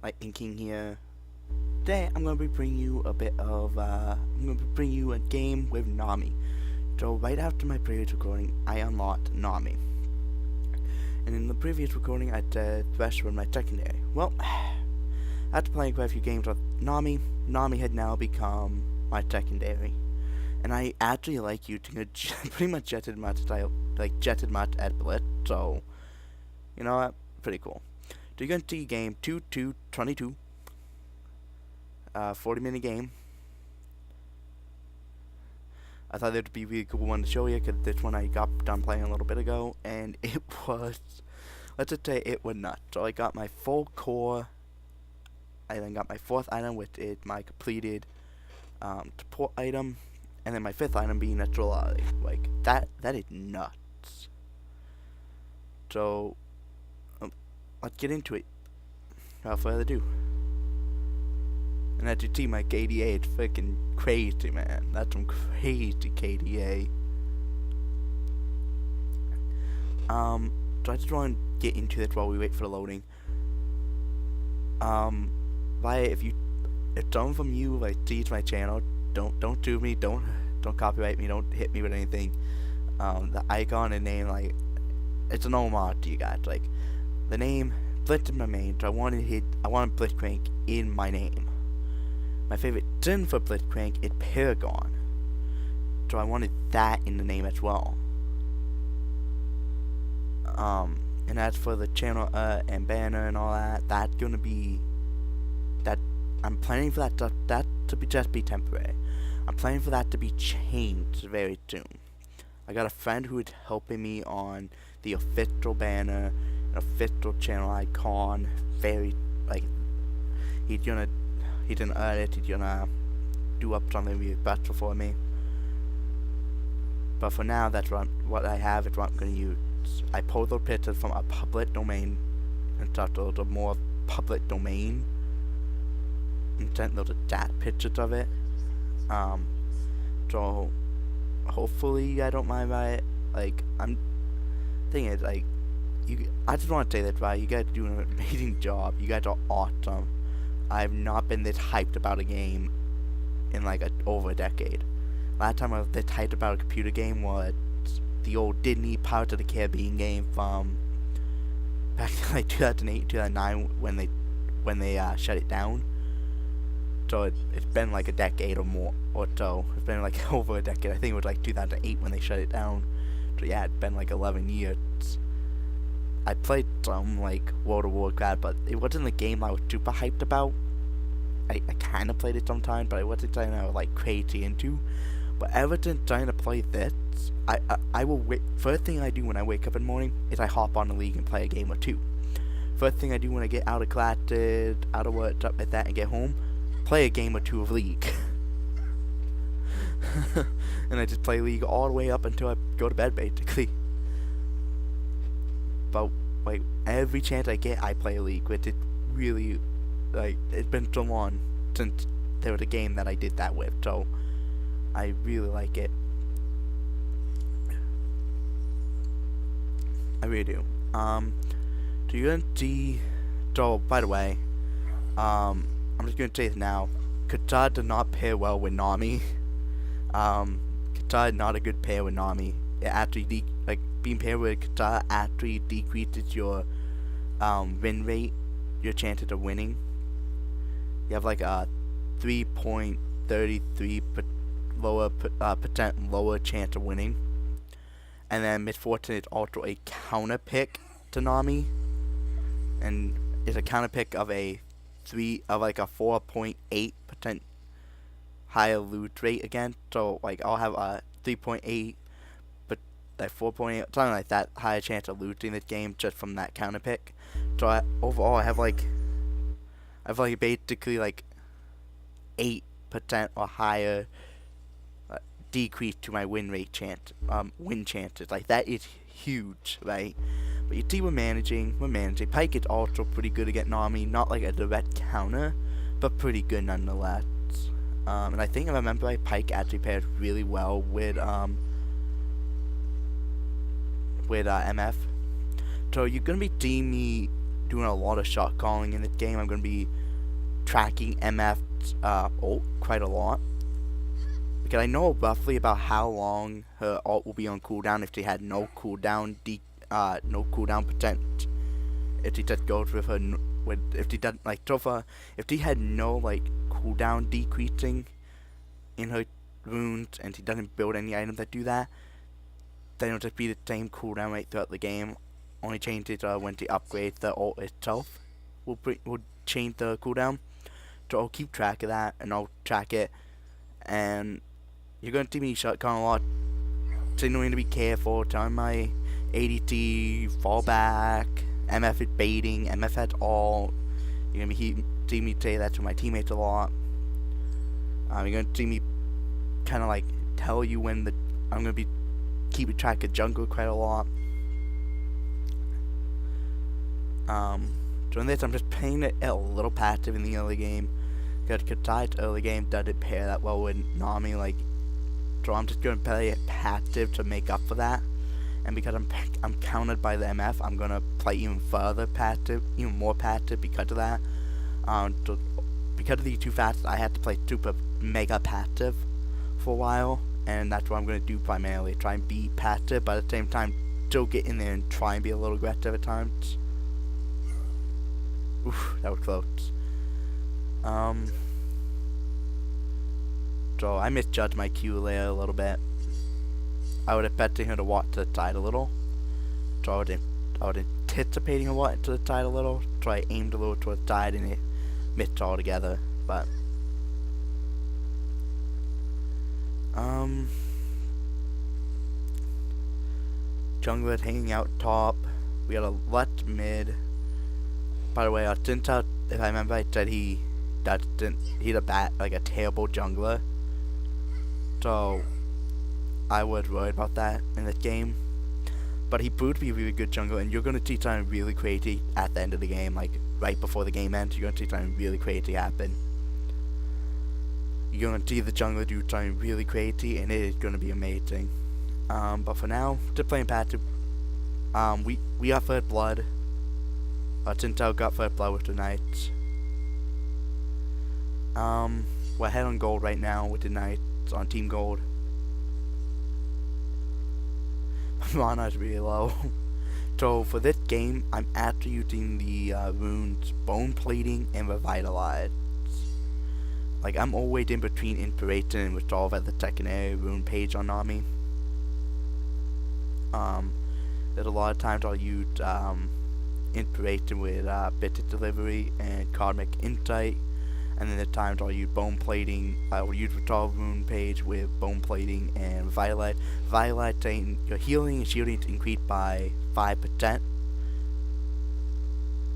Lightning King here. Today I'm gonna be bringing you a game with Nami. So right after my previous recording, I unlocked Nami, and in the previous recording, I said Thresh was my secondary. Well, after playing quite a few games with Nami, Nami had now become my secondary, and I actually like using it pretty much jetted much at Blitz. So you know what? Pretty cool. So you're gonna see game 2222. 40-minute game. I thought it would be a really cool one to show you because this one I got done playing a little bit ago, and it was, let's just say it was nuts. So I got my full core. I then got my fourth item, which is my completed support item, and then my fifth item being a Trollari. Like that is nuts. So let's get into it. Without further ado. And as you see, my KDA is freaking crazy, man. That's some crazy KDA. So I just want to get into this while we wait for the loading. If someone from you like sees my channel, don't sue me, don't copyright me, don't hit me with anything. The icon and name, like, it's an homage to you guys. Like, the name Blitz is my main, so I want Blitzcrank in my name. My favorite sin for Blitzcrank is Paragon, so I wanted that in the name as well. And as for the channel and banner and all that, that's gonna be I'm planning for that to just be temporary. I'm planning for that to be changed very soon. I got a friend who is helping me on the official banner, and official channel icon. He's gonna edit, he's gonna do up something really special for me. But for now, that's what I have is what I'm gonna use. I pulled those pictures from a public domain and thought those are more public domain, and sent those exact pictures of it. So hopefully you guys don't mind by it. Like, thing is, like, I just want to say that, right? You guys are doing an amazing job. You guys are awesome. I've not been this hyped about a game in like over a decade. Last time I was this hyped about a computer game was the old Disney Pirates of the Caribbean game from back in like 2008, 2009 when they shut it down. So it's been like a decade or more or so. It's been like over a decade. I think it was like 2008 when they shut it down. So yeah, it's been like 11 years. I played some like World of Warcraft, but it wasn't a game I was super hyped about. I kind of played it sometimes, but it wasn't something I was like crazy into. But ever since trying to play this, I will wait. First thing I do when I wake up in the morning is I hop on the league and play a game or two. First thing I do when I get out of classes, out of work, stuff like that, and get home, play a game or two of League. And I just play League all the way up until I go to bed, basically. But like every chance I get, I play a League, which is really, like, it's been so long since there was a game that I did that with, so I really like it. I really do. So you're gonna see. So by the way, I'm just gonna say this now. Kata does not pair well with Nami. Kata is not a good pair with Nami. It actually being paired with Kata actually decreases your win rate, your chances of winning. You have like a 3.33% lower chance of winning. And then Misfortune is also a counter pick to Nami, and it's a counter pick of a 4.8% higher loot rate again. So like I'll have a 3.8, but like 4.8, something like that, higher chance of looting this game just from that counter pick. So overall I have basically like 8% or higher decrease to my win chances. Like, that is huge, right? But you see, we're managing. Pike is also pretty good against Nami, not like a direct counter, but pretty good nonetheless. And I think if I remember right, Pike actually pairs really well with MF. So you're gonna be seeing me doing a lot of shot calling in this game. I'm going to be tracking MF's ult quite a lot. Because I know roughly about how long her ult will be on cooldown if she had no cooldown no cooldown percent. If she just goes with her if she doesn't like so far, if she had no like cooldown decreasing in her runes and she doesn't build any items that do that, then it'll just be the same cooldown rate throughout the game. Only change it when she upgrades the ult itself. Will change the cooldown. So I'll keep track of that and I'll track it, and you're gonna see me shotgun a lot, signaling to be careful, telling my ADT, fall back, MF is baiting, MF has all. You're gonna be see me say that to my teammates a lot. You're gonna see me kind of like tell you when I'm gonna be keeping track of jungle quite a lot. Doing this, I'm just playing it a little passive in the early game. Because Katai's early game doesn't pair that well with Nami, like, so I'm just gonna play it passive to make up for that. And because I'm countered by the MF, I'm gonna play even further passive, even more passive because of that. So because of these two factors, I had to play super mega passive for a while, and that's what I'm gonna do primarily. Try and be passive, but at the same time, still get in there and try and be a little aggressive at times. Oof, that was close. So I misjudged my Q layer a little bit. I was expecting her to walk to the side a little. So I was anticipating her walking to the side a little. So I aimed a little towards the side and it missed altogether. But jungler hanging out top. We got a left mid. By the way, Tinta, if I remember, I said he's a terrible jungler. So I was worried about that in this game. But he proved to be a really good jungler, and you're gonna see something really crazy at the end of the game, like right before the game ends. You're gonna see something really crazy happen. You're gonna see the jungler do something really crazy, and it is gonna be amazing. But for now, just playing passive. We got first blood. Tintel got first blood with the knights. We're ahead on gold right now with the knights on team gold. Mana is really low. So for this game, I'm actually using the runes Bone Plating and Revitalize. Like, I'm always in between Inspiration and Resolve at the secondary rune page on Nami. There's a lot of times I'll use Inspiration with Bit Delivery and Cosmic Insight, and then the times I'll use Bone Plating. I will use Resolve rune page with Bone Plating and Revitalize. Revitalize saying your healing and shielding is increased by 5%.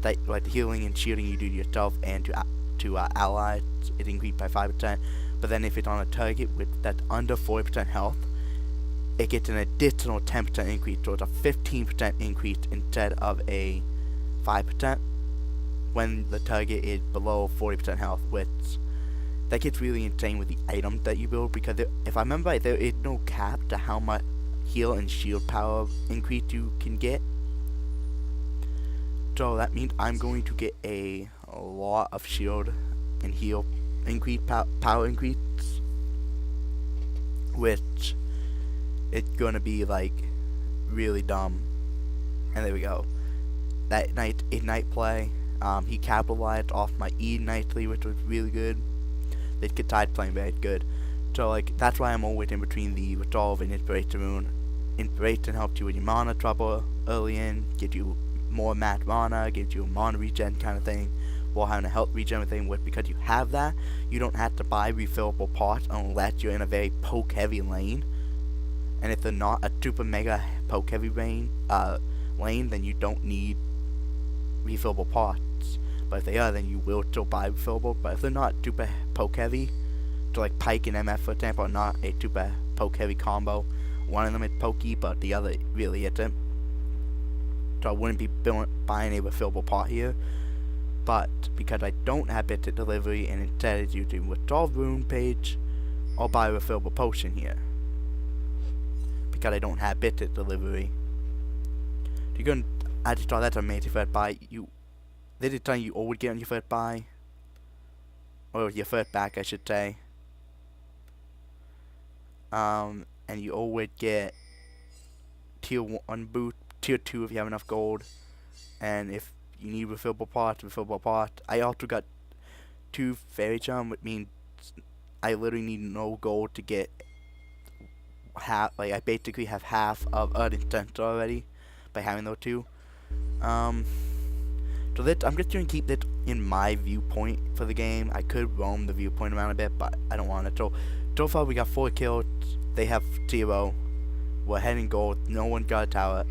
That, like, the healing and shielding you do to yourself and to allies is increased by 5%. But then if it's on a target that's under 40% health, it gets an additional 10% increase, so it's a 15% increase instead of a 5% when the target is below 40% health, which that gets really insane with the items that you build, because if I remember right, there is no cap to how much heal and shield power increase you can get. So that means I'm going to get a lot of shield and heal increase, power increase, which it's gonna be like really dumb. And there we go. That ignite play, he capitalized off my E nicely, which was really good. This Katai's playing very good. So like that's why I'm always in between the Resolve and Inspiration rune. Inspiration helps you with your mana trouble early in, gives you more max mana, gives you a mana regen kind of thing, while having a health regen thing. With because you have that, you don't have to buy refillable pots unless you're in a very poke heavy lane. And if they're not a super mega poke heavy lane, then you don't need refillable pots. But if they are, then you will still buy refillable. But if they're not super poke heavy, so like Pike and MF for example are not a super poke heavy combo. One of them is pokey, but the other really isn't. So I wouldn't be buying a refillable pot here. But because I don't have Bit Delivery and instead it's using Resolve rune page, I'll buy a refillable potion here. Because I don't have Bit Delivery. I just thought that's amazing if I buy you. this is time you always get on your first buy. Or your first back, I should say. And you always get tier 1 boot, tier 2 if you have enough gold. And if you need refillable pot. I also got 2 fairy charm, which means I literally need no gold to get half, like I basically have half of Earth Center already by having those 2. So that I'm just going to keep that in my viewpoint for the game. I could roam the viewpoint around a bit, but I don't want to. So far we got 4 kills. They have 0. We're heading gold. No one got a tower.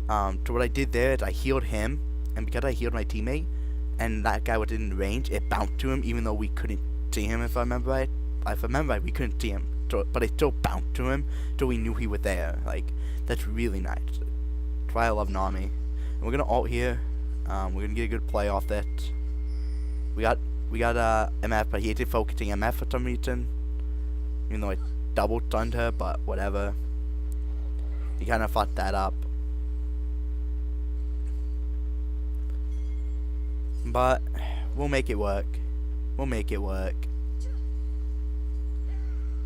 So what I did there is I healed him, and because I healed my teammate, and that guy was in range, it bounced to him, even though we couldn't see him. If I remember right, we couldn't see him. So, but it still bounced to him, so we knew he was there. Like, that's really nice. That's why I love Nami. And we're gonna ult here. We're gonna get a good play off that. We got MF, but he isn't focusing MF for some reason. Even though I double stunned her, but whatever. He kind of fucked that up. But we'll make it work. We'll make it work.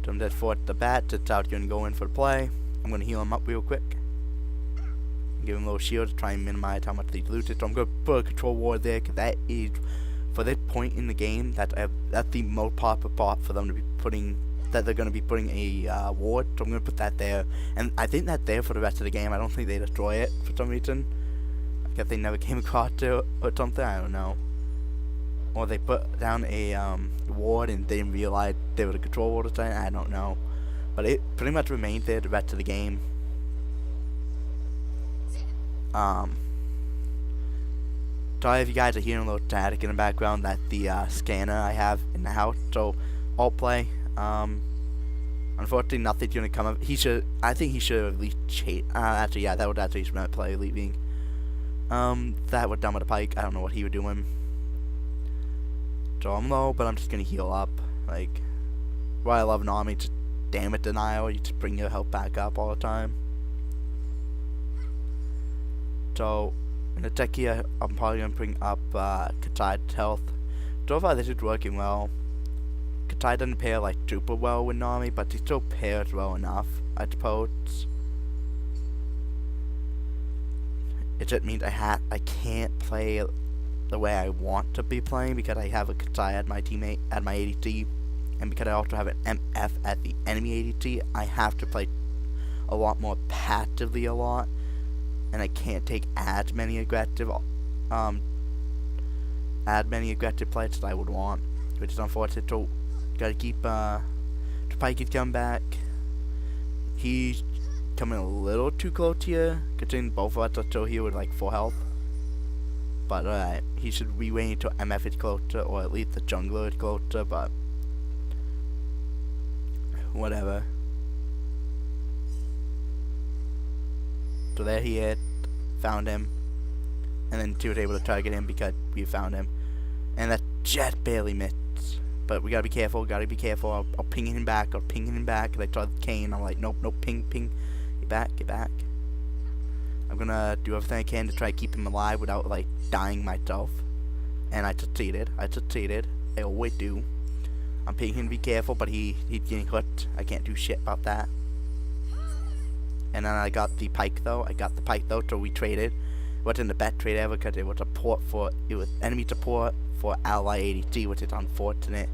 So I'm dead for the bat. It's out here and go in for the play. I'm gonna heal him up real quick. Give him a little shield to try and minimize how much they lose it. So I'm gonna put a control ward there, because that is, for this point in the game, that's the most popular part for them to be putting. That they're gonna be putting a ward. So I'm gonna put that there, and I think that's there for the rest of the game. I don't think they destroy it for some reason. I guess they never came across it or something. I don't know. Or they put down a ward and didn't realize there was a control ward or something. I don't know. But it pretty much remained there the rest of the game. Sorry if you guys are hearing a little static in the background. That's the scanner I have in the house. So alt play. Unfortunately, nothing's gonna come up. I think he should have at least chased. Actually, yeah, that would actually smart play leaving. That would done with the pike. I don't know what he would doing. So I'm low, but I'm just gonna heal up. Like, why I love Nami, just damage denial. You just bring your health back up all the time. So in the tech here, I'm probably gonna bring up Katai's health. So far, this is working well. Katai doesn't pair like super well with Nami, but he still pairs well enough, I suppose. It just means I can't play the way I want to be playing, because I have a Katai at my teammate at my ADC, and because I also have an MF at the enemy ADC, I have to play a lot more passively a lot, and I can't take as many aggressive plays as I would want, which is unfortunate. So gotta keep Pike is coming back. He's coming a little too close here, considering both of us are still here with like full health. But alright, he should be waiting until MF is closer, or at least the jungler is closer, but whatever. So there he is, found him, and then she was able to target him because we found him. And that just barely missed. But we gotta be careful, I'll ping him back, and I tried Kane, I'm like, nope, ping, get back. I'm gonna do everything I can to try to keep him alive without like dying myself. And I succeeded. I always do. I'm pinging him to be careful, but he's getting hooked. I can't do shit about that. And then I got the pike though, so we traded. It wasn't the best trade ever, because it was enemy support for ally ADC, which is unfortunate.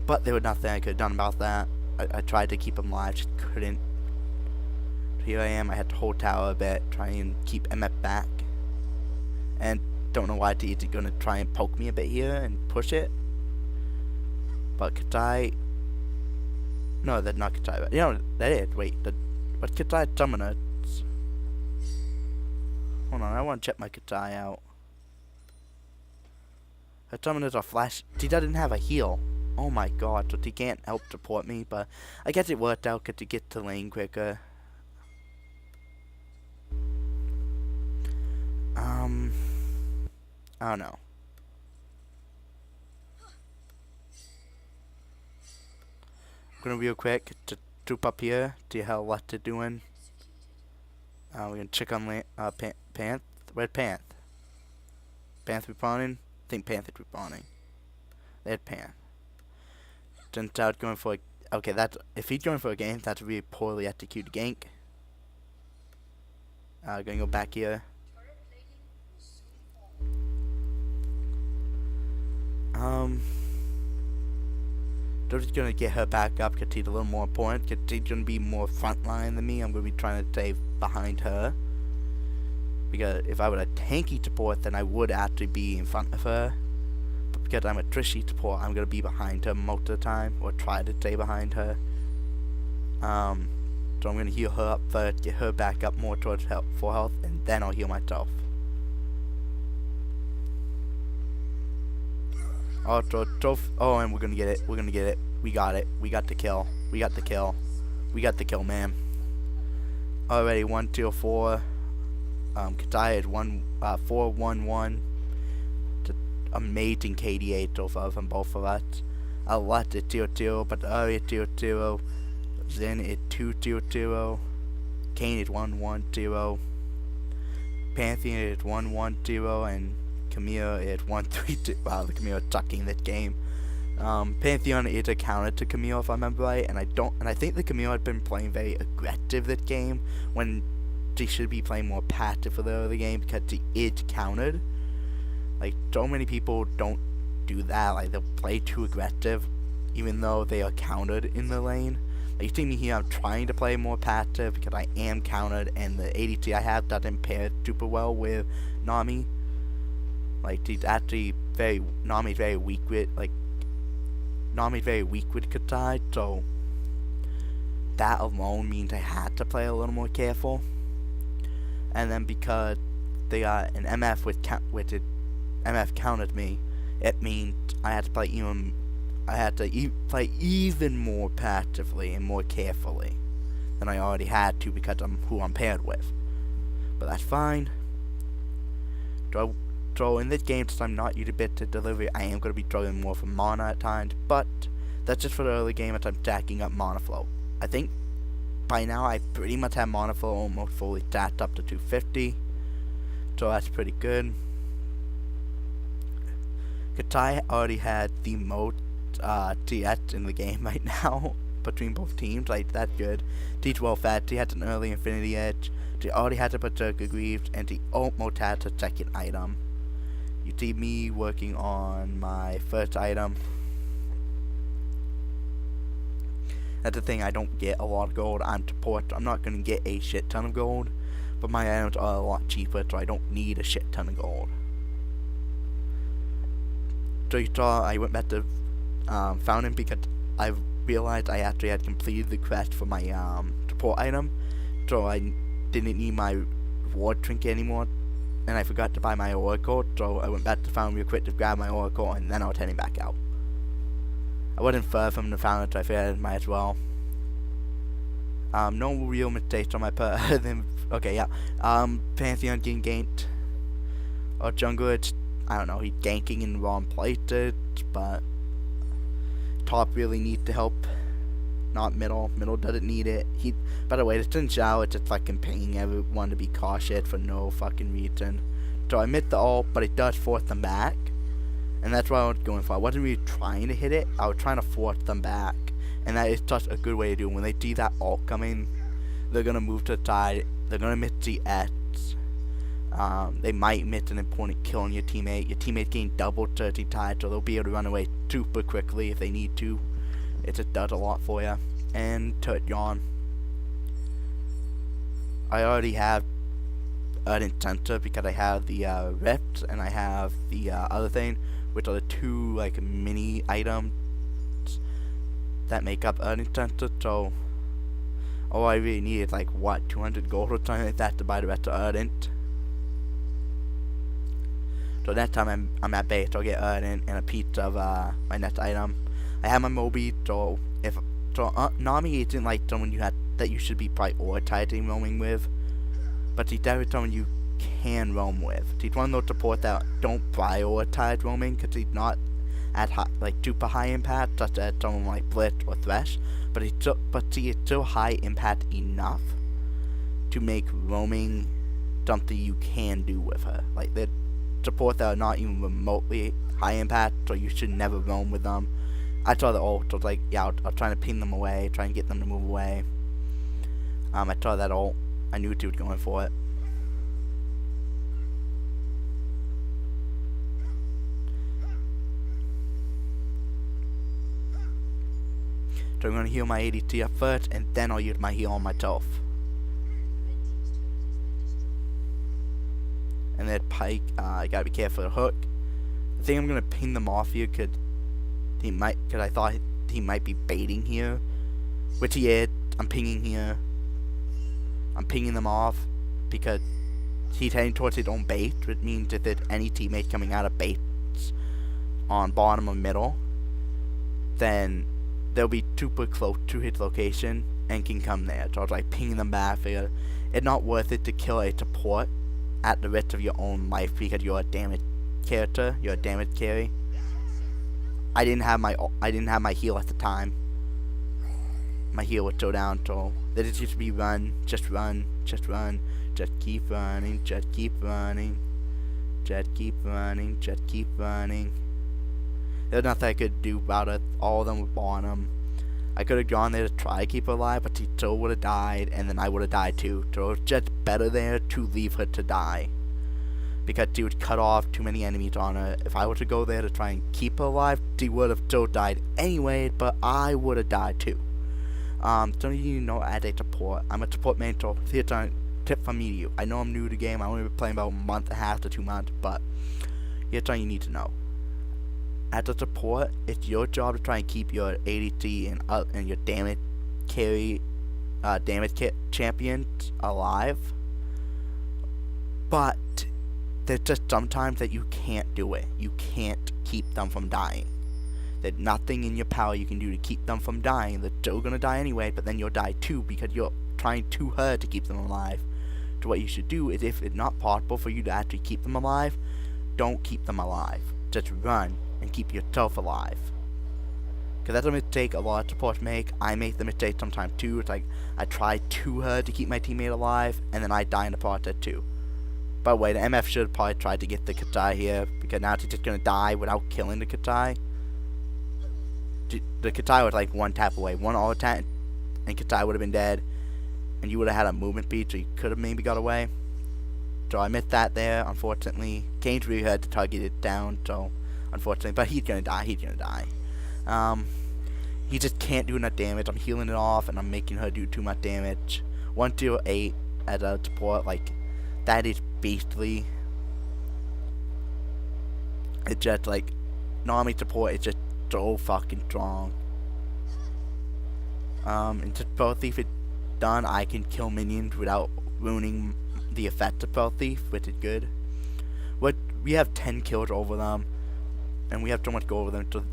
But there was nothing I could have done about that. I tried to keep him alive, just couldn't. Here I am, I had to hold tower a bit, try and keep MF back. And don't know why he's gonna try and poke me a bit here and push it. But Katai... No, that's not Katai. You know, that is. Wait, what's Katai summoner? Hold on, I want to check my Katai out. Her summoners are flash... She doesn't have a heal. Oh my god, so she can't help support me, but I guess it worked out because she gets to lane quicker. I don't know. I'm gonna real quick to troop up here, see how what they're doing. We're gonna check on Panth. Where'd Panth? Panth respawning? I think Panth is respawning. There's Panth. Turns out going for a... Okay, that's... If he's going for a gank, that's a really poorly executed gank. Gonna go back here. Just gonna get her back up because she's a little more important. Because she's gonna be more frontline than me. I'm gonna be trying to stay behind her. Because if I were a tanky support, then I would actually be in front of her. But because I'm a trishy support, I'm gonna be behind her most of the time, or try to stay behind her. So I'm gonna heal her up first, get her back up more towards full health, and then I'll heal myself. Oh, and we're gonna get it. We're gonna get it. We got it. We got the kill. We got the kill. We got the kill, man. Already 1, 2, 4. Kataya is 4, 1, 1. It's an amazing KDA so from both of us. Alat is 0, 0, but Ari is 0, 0. Zen is 2, 0, 0. Kane is 1, 1, 0. Pantheon is 1, 1, 0, and Camille is 1, 3, 2. Wow, the Camille is sucking that game. Pantheon is a counter to Camille, if I remember right, and I think the Camille had been playing very aggressive that game when she should be playing more passive for the early game because she is countered. Like, so many people don't do that. Like, they'll play too aggressive even though they are countered in the lane. Like, you see me here, I'm trying to play more passive because I am countered, and the ADC I have doesn't pair super well with Nami. Like, she's actually Nami's very weak with Katai, so that alone means I had to play a little more careful. And then because they got an MF MF countered me, it means I had to play even more passively and more carefully than I already had to because I'm who I'm paired with. But that's fine. So in this game, since I'm not used a bit to delivery, I am going to be throwing more from mana at times, but that's just for the early game as I'm stacking up mana flow. I think by now I pretty much have mana flow almost fully stacked up to 250, so that's pretty good. Katai already had the most TS in the game right now between both teams, like that's good. Teach well fat, he had an early Infinity Edge, he already had to Berserker Greaves, and he almost had a second item. You see me working on my first item. That's the thing, I don't get a lot of gold on support. I'm not going to get a shit ton of gold, but my items are a lot cheaper, so I don't need a shit ton of gold. So you saw I went back to Fountain because I realized I actually had completed the quest for my support item, so I didn't need my reward trinket anymore, and I forgot to buy my oracle, so I went back to Fountain real quick to grab my oracle, and then I was heading back out. I wasn't far from the Fountain, so I figured I might as well. No real mistakes on my part. Okay, yeah. Pantheon getting ganked. Or jungler, I don't know, he's ganking in the wrong places, but top really needs to help. Not middle. Middle doesn't need it. By the way, this Xin Zhao is just fucking pinging everyone to be cautious for no fucking reason. So I missed the ult, but it does force them back. And that's what I was going for. I wasn't really trying to hit it. I was trying to force them back. And that is such a good way to do it. When they see that ult coming, they're going to move to the side. They're going to miss the S. They might miss an important kill on your teammate. Your teammate's getting double 30 times, so they'll be able to run away super quickly if they need to. It just does a lot for you. And turret yawn. I already have an incentive because I have the rift and I have the other thing, which are the two like mini items that make up an incentive. So all I really need is like what, 200 gold or something like that to buy the rest of Ardent. So next time I'm at base, I'll get Ardent and a piece of my next item. I have my Moby, so Nami isn't like someone that you should be prioritizing roaming with, but she's definitely someone you can roam with. She's one of those supports that don't prioritize roaming because she's not at super high impact, such as someone like Blitz or Thresh, but she is still high impact enough to make roaming something you can do with her. Like, they're support that are not even remotely high impact, so you should never roam with them. I saw the ult, I was like, yeah, I'll try to ping them away, try and get them to move away. I saw that ult. I knew he was going for it. So I'm going to heal my ADT up first, and then I'll use my heal on myself. And then Pike, I gotta be careful of the hook. I think I'm gonna ping them off here, cause I thought he might be baiting here, which he is. I'm pinging here. I'm pinging them off because he's heading towards his own bait, which means if there's any teammate coming out of baits on bottom or middle, then they'll be super close to his location and can come there. So I was like pinging them back. It's not worth it to kill a support at the risk of your own life because you're a damage character, you're a damage carry. I didn't have my heal at the time. My heal was still down, so that it just be run, just run, just run, just keep running, just keep running, just keep running, just keep running. There's nothing I could do about it. All of them were bottom. I could have gone there to try to keep her alive, but she still would have died, and then I would have died too. So it was just better there to leave her to die, because she would cut off too many enemies on her. If I were to go there to try and keep her alive, she would have still died anyway, but I would have died too. Some of you know as a support, I'm a support main, so here's a tip from me to you. I know I'm new to the game. I only been playing about a month and a half to 2 months, but here's something you need to know. As a support, it's your job to try and keep your ADC and your damage carry, champions alive. But there's just sometimes that you can't do it. You can't keep them from dying. There's nothing in your power you can do to keep them from dying. They're still gonna die anyway, but then you'll die too because you're trying too hard to keep them alive. So what you should do is, if it's not possible for you to actually keep them alive, don't keep them alive. Just run and keep yourself alive. Because that's a mistake a lot of supports make. I make the mistake sometimes too. It's like, I try too hard to keep my teammate alive, and then I die in the process too. By the way, the MF should have probably tried to get the Katai here, because now she's just going to die without killing the Katai. The Katai was like one tap away. One auto tap, and Katai would have been dead. And you would have had a movement speed, so you could have maybe got away. So I missed that there, unfortunately. Kane's really had to target it down, so unfortunately, but he's gonna die. He just can't do enough damage. I'm healing it off, and I'm making her do too much damage. 108 as a support, like, that is beastly. It's just like, Nami support is just so fucking strong. And just Spell Thief is done. I can kill minions without ruining the effect of Spell Thief, which is good. We have 10 kills over them, and we have so much go over them. So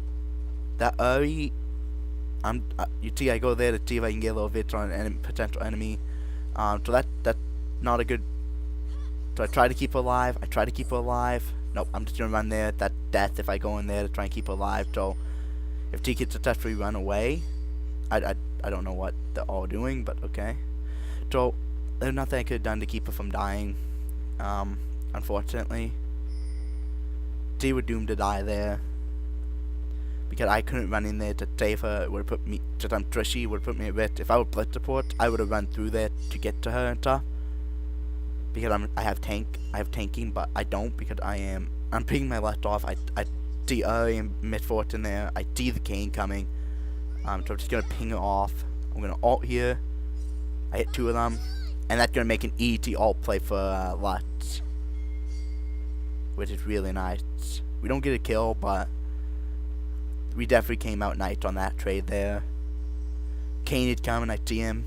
that Uri, you see, I go there to see if I can get a little bit on an potential enemy. So that's not a good. So I try to keep her alive. Nope, I'm just gonna run there. That's death if I go in there to try and keep her alive. So if she could successfully run away, I don't know what they're all doing, but okay. So there's nothing I could have done to keep her from dying. Unfortunately. She was doomed to die there, because I couldn't run in there to save her. It would have put me, just I'm Trishy, would have put me at risk. If I would blitz support, I would have run through there to get to her and stuff. Because I have tanking, but I don't, because I'm picking my left off. I see Uri and Misfortune there. I see the Kane coming. So I'm just gonna ping it off. I'm gonna ult here. I hit 2 of them, and that's gonna make an easy ult play for Lutz, which is really nice. We don't get a kill, but we definitely came out nice on that trade there. Kane is coming, I see him.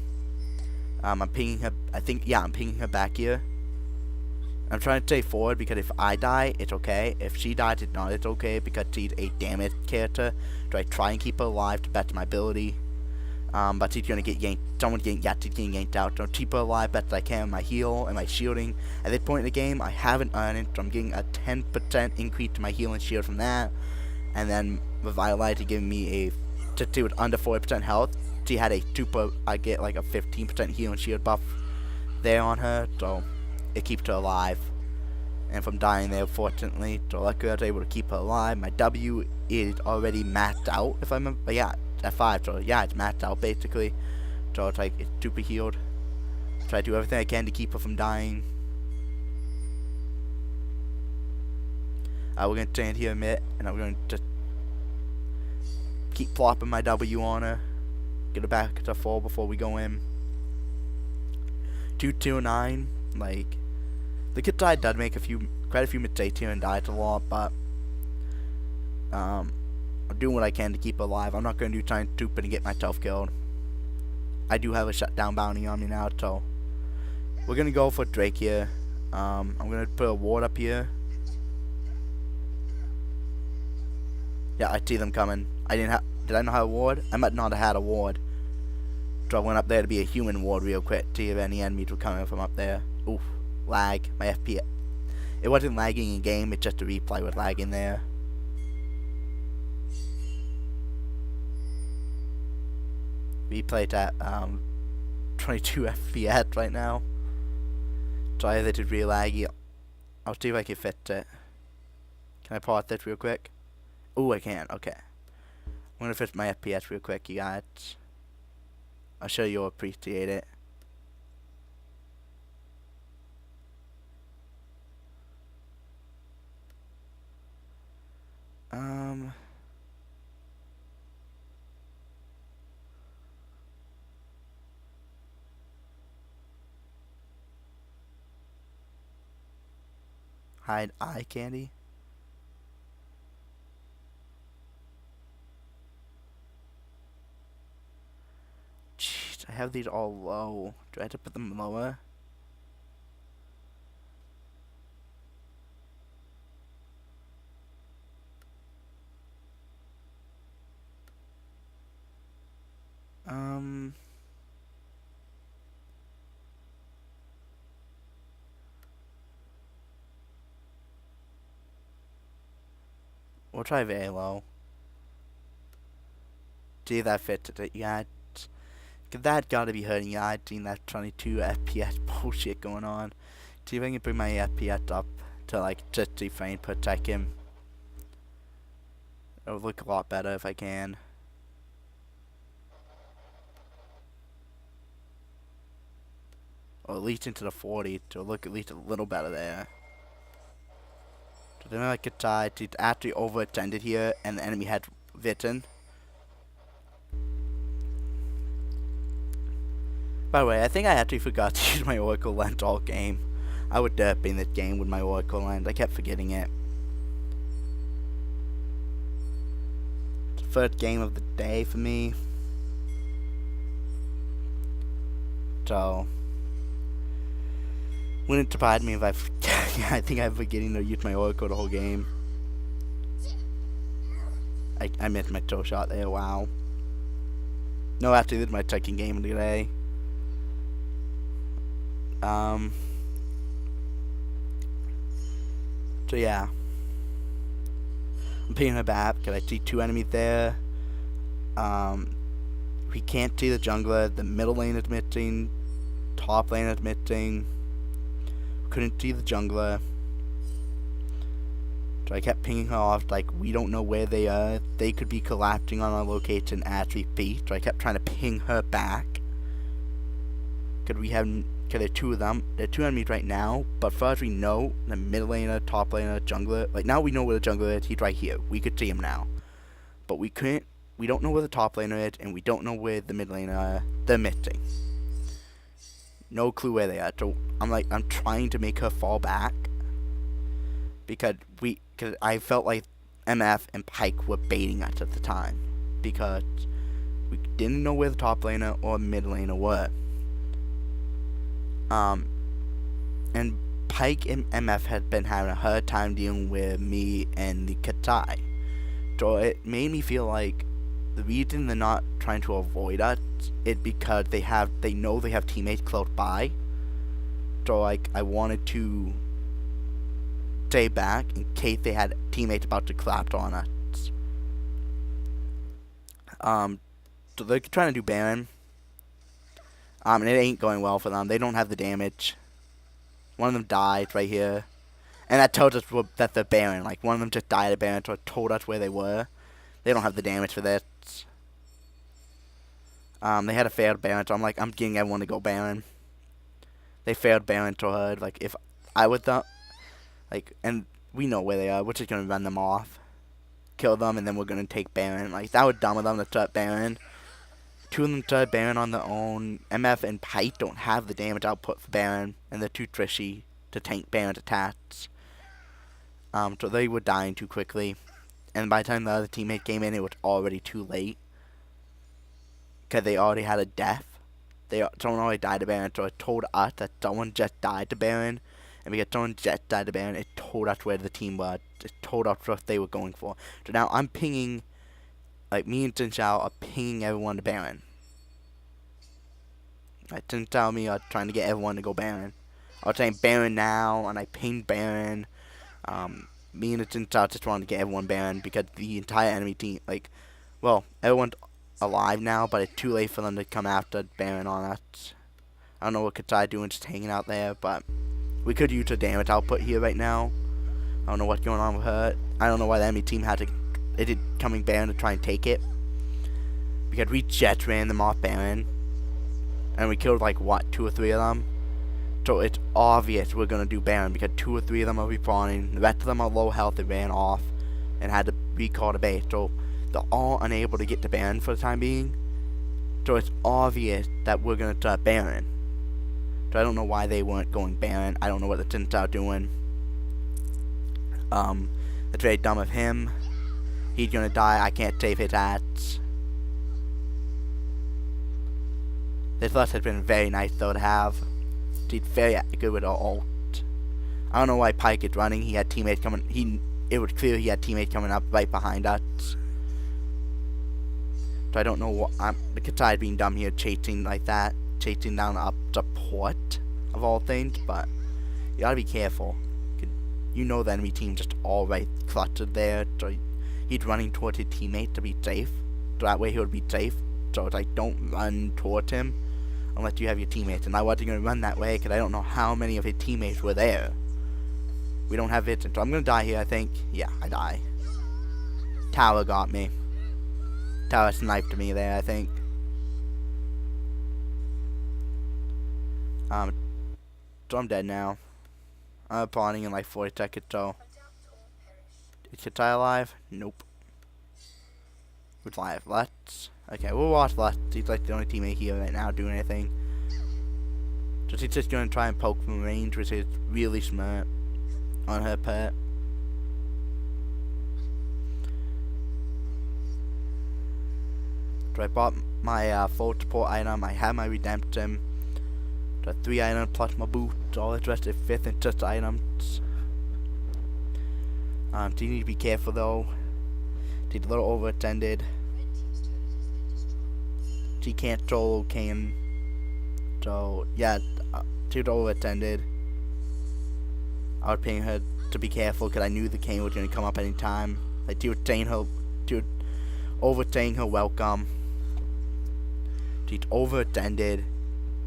I'm pinging her, I'm pinging her back here. I'm trying to stay forward, because if I die, it's okay. If she dies, it's not, it's okay, because she's a damage character. So I try and keep her alive to the best of my ability. But she's gonna get yanked. She's getting yanked out. So keep her alive best I can with my heal and my shielding. At this point in the game, I haven't earned it, so I'm getting a 10% increase to my heal and shield from that. And then Revitalize is giving me a, just with under 40% health. She had a super, I get like a 15% heal and shield buff there on her. So it keeps her alive. And from dying there, fortunately, so luckily I was able to keep her alive. My W is already maxed out, if I remember. But yeah, at 5, so yeah, it's maxed out basically. So it's like, it's super healed. Try to do everything I can to keep her from dying. We're gonna stand here a minute, and I'm gonna just keep plopping my W on her. Get her back to full before we go in. 229, like, the kid died does make quite a few mistakes here and dies a lot, but I'm doing what I can to keep her alive. I'm not gonna do something stupid and get myself killed. I do have a shutdown bounty on me now, so we're gonna go for Drake here. I'm gonna put a ward up here. Yeah, I see them coming. Did I not have a ward? I might not have had a ward. So I went up there to be a human ward real quick, see if any enemies were coming from up there. Oof, lag. My FPS. It wasn't lagging in game, it's just the replay was lagging there. Replay's at 22 FPS right now. Sorry that it's really laggy. I'll see if I can fix it. Can I pause this real quick? Ooh, I can. Okay. I'm gonna fix my FPS real quick, you guys. I'm sure you'll appreciate it. Hide eye candy. Jeez, I have these all low. Do I have to put them lower? We'll try very low. See if that fits it. Yeah, that gotta be hurting. Yeah, I've seen that 22 FPS bullshit going on. See if I can bring my FPS up to like 60 frames per second. It would look a lot better if I can. Or at least into the 40s to look at least a little better there. So then I could try to actually overextended here and the enemy had written. By the way, I think I actually forgot to use my Oracle Lens all game. I would derp in this game with my Oracle Lens. I kept forgetting it. It's the first game of the day for me. So wouldn't surprise me if I think I'm forgetting to use my Oracle the whole game. I missed my toe shot there, wow. No, actually this is my second game today. So yeah. I'm picking her back because I see 2 enemies there. We can't see the jungler. The middle lane is missing. Top lane is missing. Couldn't see the jungler. So I kept pinging her off like we don't know where they are. They could be collapsing on our location as we speak. So I kept trying to ping her back. Because there are 2 of them. There are 2 enemies right now. But far as we know, the mid laner, top laner, jungler. Like now we know where the jungler is. He's right here. We could see him now. But we don't know where the top laner is, and we don't know where the mid laner are. They're missing. No clue where they are. So I'm trying to make her fall back. Because I felt like MF and Pyke were baiting us at the time. Because we didn't know where the top laner or mid laner were. And Pyke and MF had been having a hard time dealing with me and the Katai. So it made me feel like the reason they're not trying to avoid us is because they know they have teammates close by. So like I wanted to stay back in case they had teammates about to collapse on us. So they're trying to do Baron. And it ain't going well for them. They don't have the damage. One of them died right here. And that tells us that they're Baron. Like, one of them just died at Baron, so it told us where they were. They don't have the damage for this. They had a failed Baron, so I'm getting everyone to go Baron. They failed Baron to her. Like, if I would like, and we know where they are. We're just gonna run them off, kill them, and then we're gonna take Baron. Like, that was dumb of them to start Baron. Two of them started Baron on their own. MF and Pike don't have the damage output for Baron, and they're too trishy to tank Baron's attacks. So they were dying too quickly. And by the time the other teammate came in, it was already too late. Because they already had a death. Someone already died to Baron, so it told us that someone just died to Baron. And because someone just died to Baron, it told us where the team was. It told us what they were going for. So now I'm pinging, like, me and Xin Xiao are pinging everyone to Baron. Like, Xin Xiao and me are trying to get everyone to go Baron. I was saying Baron now, and I pinged Baron. Me and Xin Xiao just wanted to get everyone Baron because the entire enemy team, like, well, everyone's alive now, but it's too late for them to come after Baron on us. I don't know what Katai doing, just hanging out there, but we could use her damage output here right now. I don't know what's going on with her. I don't know why the enemy team it did coming Baron to try and take it. Because we just ran them off Baron. And we killed, like, what, 2 or 3 of them? So it's obvious we're going to do Baron because 2 or 3 of them are respawning. The rest of them are low health and ran off and had to recall the base. So they're all unable to get to Baron for the time being. So it's obvious that we're going to start Baron. So I don't know why they weren't going Baron. I don't know what the Tins are doing. It's very dumb of him. He's going to die. I can't save his ads. This list has been very nice though to have. He's very good with our ult. I don't know why Pike is running. He had teammates coming. It was clear he had teammates coming up right behind us. So I don't know what the Katai being dumb here, chasing like that, chasing down up support of all things. But you gotta be careful. You know the enemy team just all right cluttered there. So he's running towards his teammate to be safe. So that way he would be safe. So it's like, don't run towards him unless you have your teammates. And I wasn't going to run that way because I don't know how many of his teammates were there. We don't have Vincent. So I'm going to die here, I think. Yeah, I die. Tower got me. Tower sniped me there, I think. So I'm dead now. I'm spawning in like 40 seconds, so. Is Katai alive? Nope. Who's live? Let's. Okay, we'll watch Lust. He's like the only teammate here right now doing anything. So he's just going to try and poke from range, which is really smart on her part. So I bought my full support item. I have my redemption. So 3 items plus my boots. All the rest is 5th and 6th items. So you need to be careful though. She's a little overextended. She can't solo Kane. So, yeah, she's overextended. I was paying her to be careful because I knew the Kane was going to come up any time. Like, she was overstaying her welcome. She's overextended.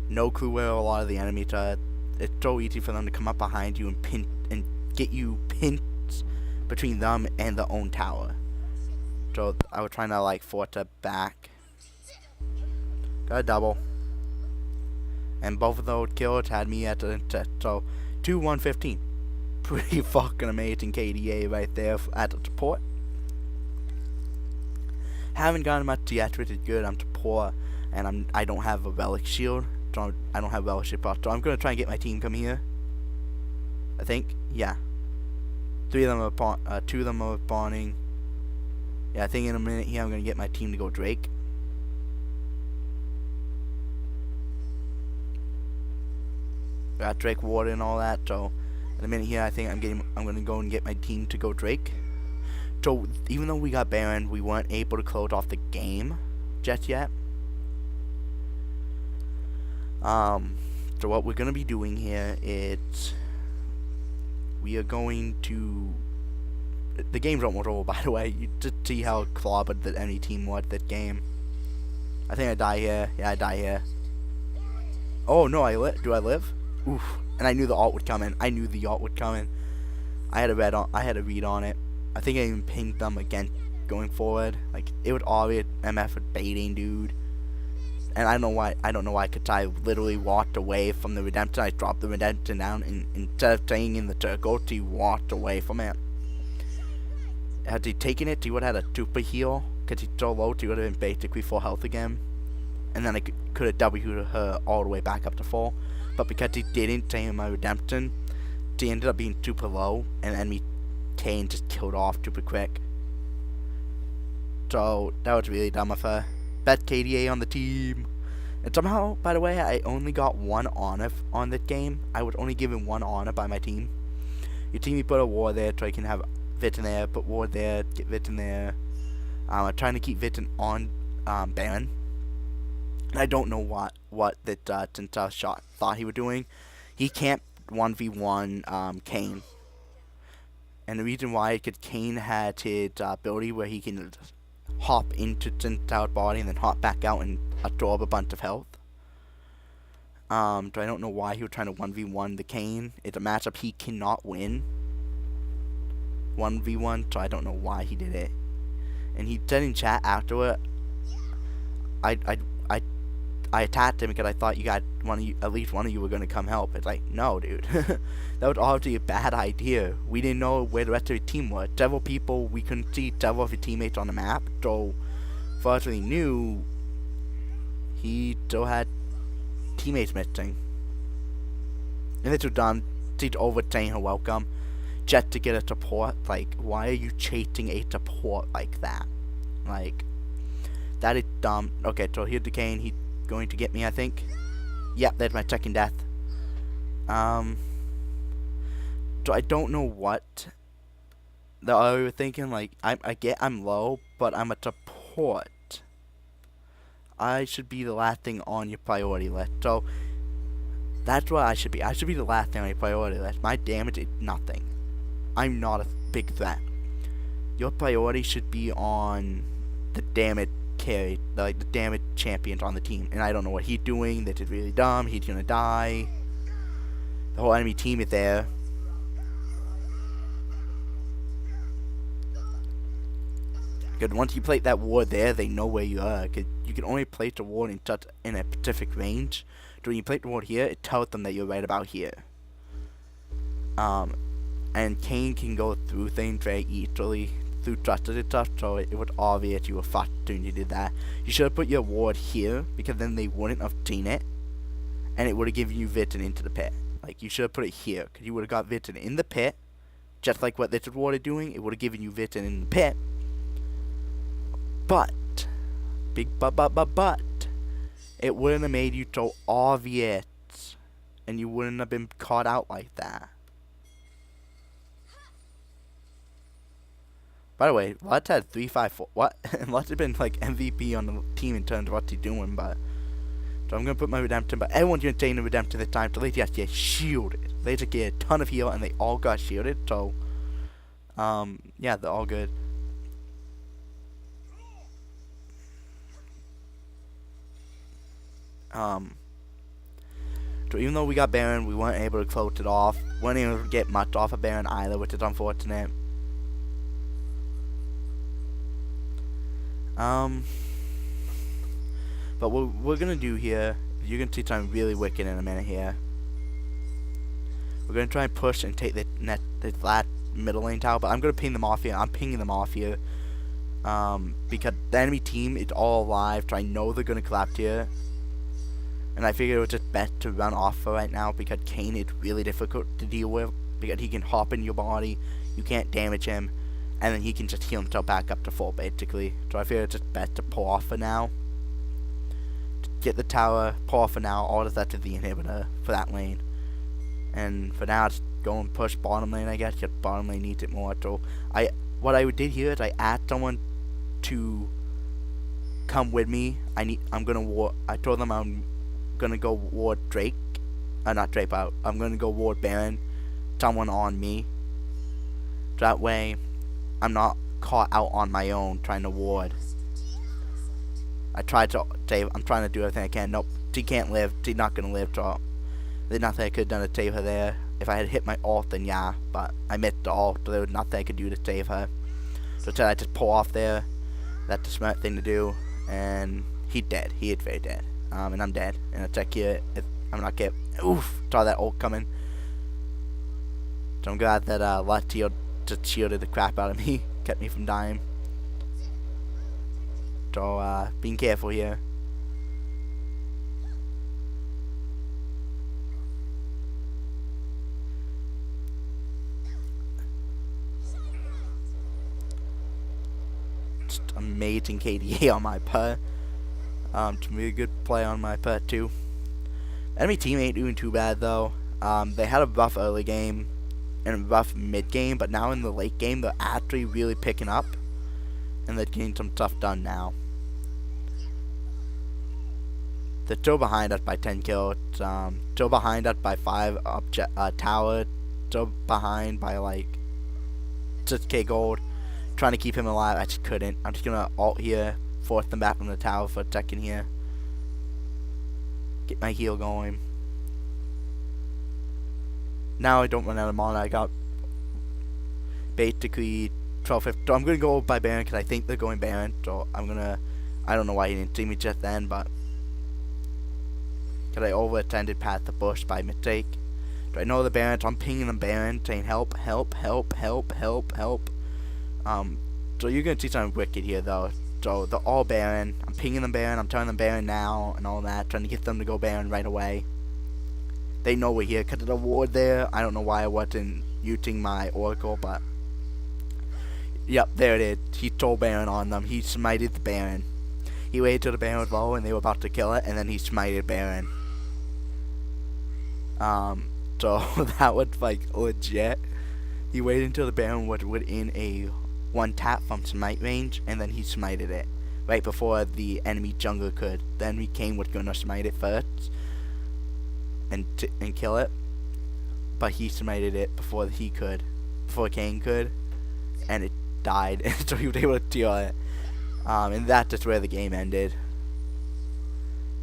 No clue where a lot of the enemies are. It's so easy for them to come up behind you and get you pinned between them and their own tower. So, I was trying to, like, force her back. Got a double. And both of those kills had me at the set. So, 2-1-15. Pretty fucking amazing KDA right there at the support. Haven't gotten much yet, which is good. I'm support. And I don't have a relic shield. So I don't have relic shield. So I'm going to try and get my team come here. I think. Yeah. 2 of them are spawning. Yeah, I think in a minute here I'm going to get my team to go Drake. Got Drake Water and all that, so in a minute here I think I'm gonna go and get my team to go Drake. So even though we got Baron, we weren't able to close off the game just yet. So what we're gonna be doing here is we are going to. The game's almost over, by the way. You just see how clobbered the enemy team was that game. I think I die here. Yeah, I die here. Oh no, do I live? Oof. And I knew the ult would come in. I knew the ult would come in. I had a read on it. I think I even pinged them again going forward. Like, it would always MF with baiting, dude. And I don't know why Katai literally walked away from the Redemption. I dropped the Redemption down, and instead of staying in the turtle, he walked away from it. Had he taken it, he would have had a super heal. Because he's so low, he would have been basically full health again. And then I could have W'd her all the way back up to full. But because he didn't take my Redemption, he ended up being super low, and enemy Kane just killed off super quick. So that was really dumb of her. Best KDA on the team. And somehow, by the way, I only got 1 honor on that game. I was only given 1 honor by my team. Your team, you put a ward there so I can have Vit in there, put ward there, get Vit in there. I'm trying to keep Vit on Baron. I don't know what that Tinta shot thought he was doing. He can't 1v1 Kane. And the reason why is because Kane had his ability where he can hop into Tinta's body and then hop back out and absorb a bunch of health. So I don't know why he was trying to 1v1 the Kane. It's a matchup he cannot win 1v1, so I don't know why he did it. And he said in chat afterward, I attacked him because I thought you got at least one of you were gonna come help. It's like, no, dude, that was obviously a bad idea. We didn't know where the rest of the team was. Several people, we couldn't see several of his teammates on the map. So, far as we knew, he still had teammates missing. And this was done. She's over saying her welcome, just to get a support. Like, why are you chasing a support like that? Like, that is dumb. Okay, so here's the Kane. He's going to get me, I think. Yep, that's my second death. So I don't know what the other were thinking. Like, I'm low, but I'm a support. I should be the last thing on your priority list. So that's what I should be. I should be the last thing on your priority list. My damage is nothing. I'm not a big threat. Your priority should be on the damage carry, like the damage champions on the team. And I don't know what he's doing. That is really dumb. He's gonna die. The whole enemy team is there. Because once you place that ward there, they know where you are. Because you can only place the ward in a specific range. So when you place the ward here, it tells them that you're right about here. And Kane can go through things very easily through trusted and stuff, so it was obvious you were fucked when you did that. You should have put your ward here, because then they wouldn't have seen it, and it would have given you Vitten into the pit. Like, you should have put it here, because you would have got Vitten in the pit, just like what this ward is doing. It would have given you Vitten in the pit. But, big but, it wouldn't have made you so obvious, and you wouldn't have been caught out like that. By the way, Lutz had 3-5-4. What? Lutz had been like MVP on the team in terms of what he's doing, but. So I'm gonna put my Redemption, but everyone's gonna take the Redemption this time. So they just get shielded. They just get a ton of heal, and they all got shielded. So, yeah, they're all good. So even though we got Baron, we weren't able to close it off. We weren't able to get much off of Baron either, which is unfortunate. But what we're gonna do here, you're gonna see something really wicked in a minute here. We're gonna try and push and take the last middle lane tower, but I'm gonna ping them off here. I'm pinging them off here. Because the enemy team is all alive, so I know they're gonna collapse here. And I figured it was just best to run off for right now, because Kane is really difficult to deal with, because he can hop in your body, you can't damage him, and then he can just heal himself back up to full, basically. So I figured it's just best to pull off for now. Get the tower, pull off for now, all that's left is the inhibitor for that lane. And for now, just go and push bottom lane, I guess, because bottom lane needs it more. So what I did here is I asked someone to come with me. I told them I'm gonna go ward Drake. Not Drake, but I'm gonna go ward Baron. Someone on me. So that way, I'm not caught out on my own trying to ward. I tried to save. I'm trying to do everything I can. Nope, she can't live. She's not gonna live. So There's nothing I could have done to save her there. If I had hit my ult, then yeah, but I missed the ult, so there was nothing I could do to save her. So instead I just pull off there. That's the smart thing to do. And he's dead. He is very dead. And I'm dead. And I check here if I'm not get. Oof! Saw that ult coming. So I'm glad that left shield just shielded the crap out of me. Kept me from dying. So being careful here. Just amazing KDA on my putt. To be a good play on my putt too. Enemy team ain't doing too bad though. They had a rough early game and a rough mid game, but now in the late game they're actually really picking up and they're getting some stuff done now. They're still behind us by 10 kills. Still behind us by 5 tower. Still behind by like 6k gold. Trying to keep him alive. I just couldn't. I'm just gonna ult here. Force them back from the tower for a second here. Get my heal going. Now I don't run out of mana. I got basically 1250. So I'm gonna go by Baron because I think they're going Baron. So I'm gonna. I don't know why he didn't see me just then, but because I overextended past the bush by mistake. Do I know the Baron? So I'm pinging them Baron, saying help, help, help, help, help, help. So you're gonna see something wicked here though. So they're all Baron. I'm pinging them Baron. I'm telling them Baron now and all that, trying to get them to go Baron right away. They know we're here because of the ward there. I don't know why I wasn't using my Oracle, but yep, there it is. He stole Baron on them. He smited the Baron. He waited till the Baron was low and they were about to kill it, and then he smited Baron. So that was like legit. He waited until the Baron was within a 1 tap from smite range, and then he smited it right before the enemy jungler could. The enemy king was gonna smite it first and kill it, but he smited it before he could, before Kane could, and it died. So he was able to steal it. And that's just where the game ended.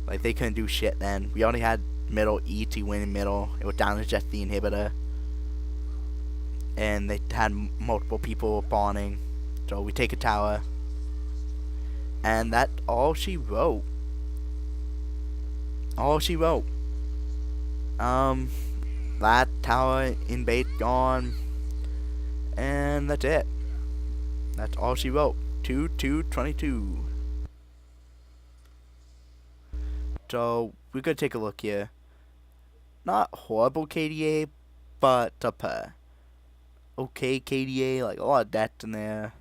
Like they couldn't do shit then. We already had middle E to win in middle. It was down to just the inhibitor. And they had multiple people spawning. So we take a tower. And that's all she wrote. All she wrote. That tower in bait gone. And that's it. That's all she wrote. 2-2-22. So we're gonna take a look here. Not horrible KDA, but okay KDA, like a lot of death in there.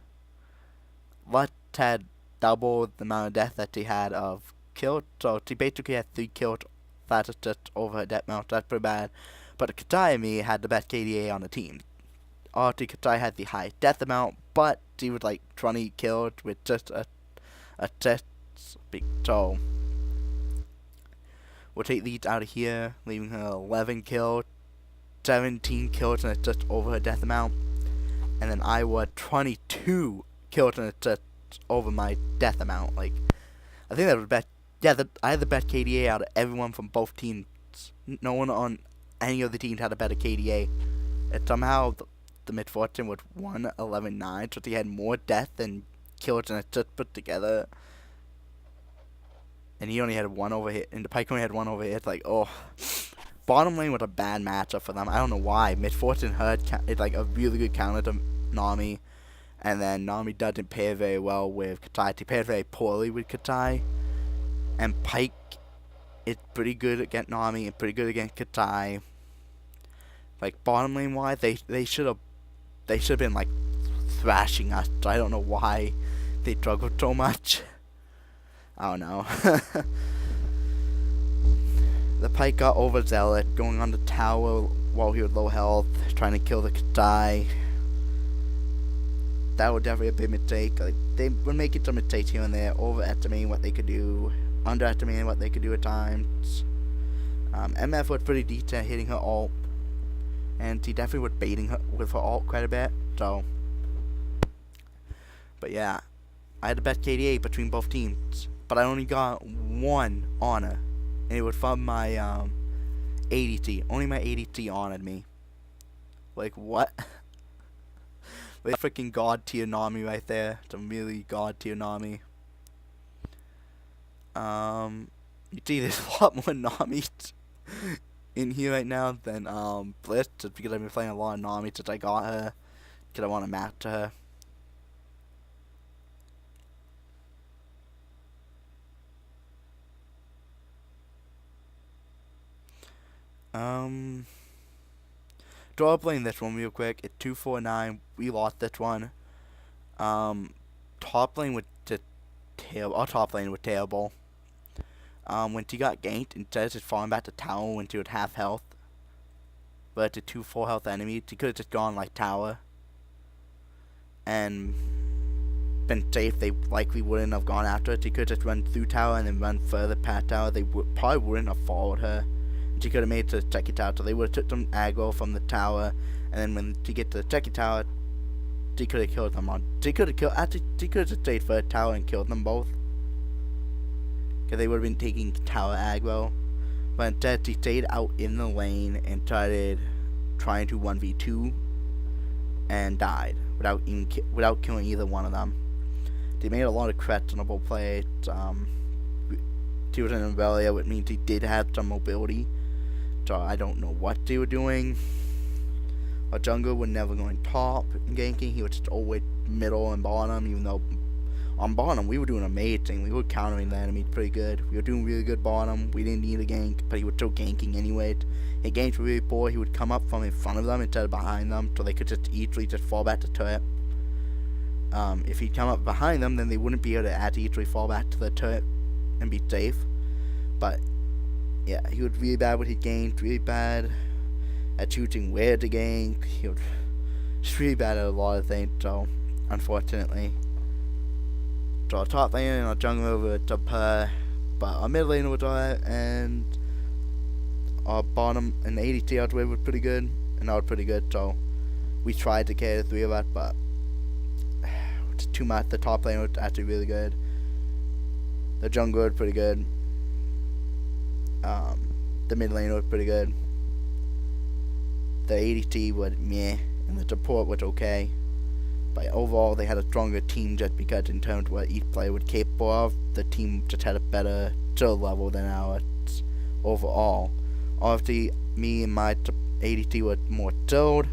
Lutz had double the amount of death that he had of kills, so she basically had 3 kills. That's just over her death amount. That's pretty bad. But Katai and me had the best KDA on the team. Obviously, Katai had the highest death amount, but she was like 20 kills with just a test. So we'll take these out of here, leaving her 11 kills, 17 kills, and it's just over her death amount. And then I was 22 kills, and it's just over my death amount. Like, I think that was best. Yeah, I had the best KDA out of everyone from both teams. No one on any of the teams had a better KDA. And somehow the Misfortune was 111.9, so he had more death than kills, and it's just put together. And he only had 1 overhit, and the Pike only had 1 overhit. It's like, oh. Bottom lane was a bad matchup for them. I don't know why. Misfortune Herd is like a really good counter to Nami. And then Nami doesn't pair very well with Katai. She pairs very poorly with Katai. And Pike is pretty good against Nami and pretty good against Katai. Like, bottom lane wise, they should have been like thrashing us. I don't know why they struggled so much. I don't know. The Pike got overzealous, going on the tower while he was low health, trying to kill the Katai. That was definitely a big mistake. Like, they were making some mistakes here and there, overestimating what they could do, underestimating what they could do at times. MF was pretty decent at hitting her ult, and he definitely was baiting her with her ult quite a bit. So, but yeah, I had the best KDA between both teams, but I only got 1 honor. And it was from my ADT. Only my ADT honored me. Like, what? Like, freaking God tier Nami right there. It's a really God tier Nami. You see there's a lot more Nami in here right now than, Bliss, just because I've been playing a lot of Nami since I got her. Because I want to match her. Draw playing this one real quick. It's 249. We lost this one. Top lane with the tail. Our top lane was terrible. When she got ganked, instead of just falling back to tower when she was half health, but to 2 full health enemies, she could have just gone like tower and been safe. They likely wouldn't have gone after her. She could have just run through tower and then run further past tower. They probably wouldn't have followed her. She could have made it to the Techie Tower, so they would have took some aggro from the tower, and then when she get to the Techie Tower, she could have killed them on. She could have killed. Actually, she could have just stayed for the tower and killed them both, because they would have been taking tower aggro. But instead, she stayed out in the lane and started trying to 1v2, and died without killing either one of them. They made a lot of questionable plays. She was in Aurelia, which means she did have some mobility. So I don't know what they were doing. Our jungler was never going top in ganking. He was just always middle and bottom, even though on bottom we were doing amazing. We were countering the enemy pretty good. We were doing really good bottom. We didn't need a gank, but he was still ganking anyway. His ganks were really poor. He would come up from in front of them instead of behind them, so they could just easily just fall back to turret. If he'd come up behind them, then they wouldn't be able to as easily fall back to the turret and be safe. But yeah, he was really bad with his games, really bad at choosing where to gank. He was just really bad at a lot of things, so unfortunately. So our top lane and our jungler were subpar, but our mid lane was alright, and our bottom and ADT outway was pretty good, and I was pretty good, so we tried to carry the three of us, but it's too much. The top lane was actually really good. The jungler was pretty good. The mid lane was pretty good. The ADT was meh, and the support was okay. But overall, they had a stronger team just because in terms of what each player was capable of, the team just had a better skill level than ours overall. Obviously, me and my ADT was more skilled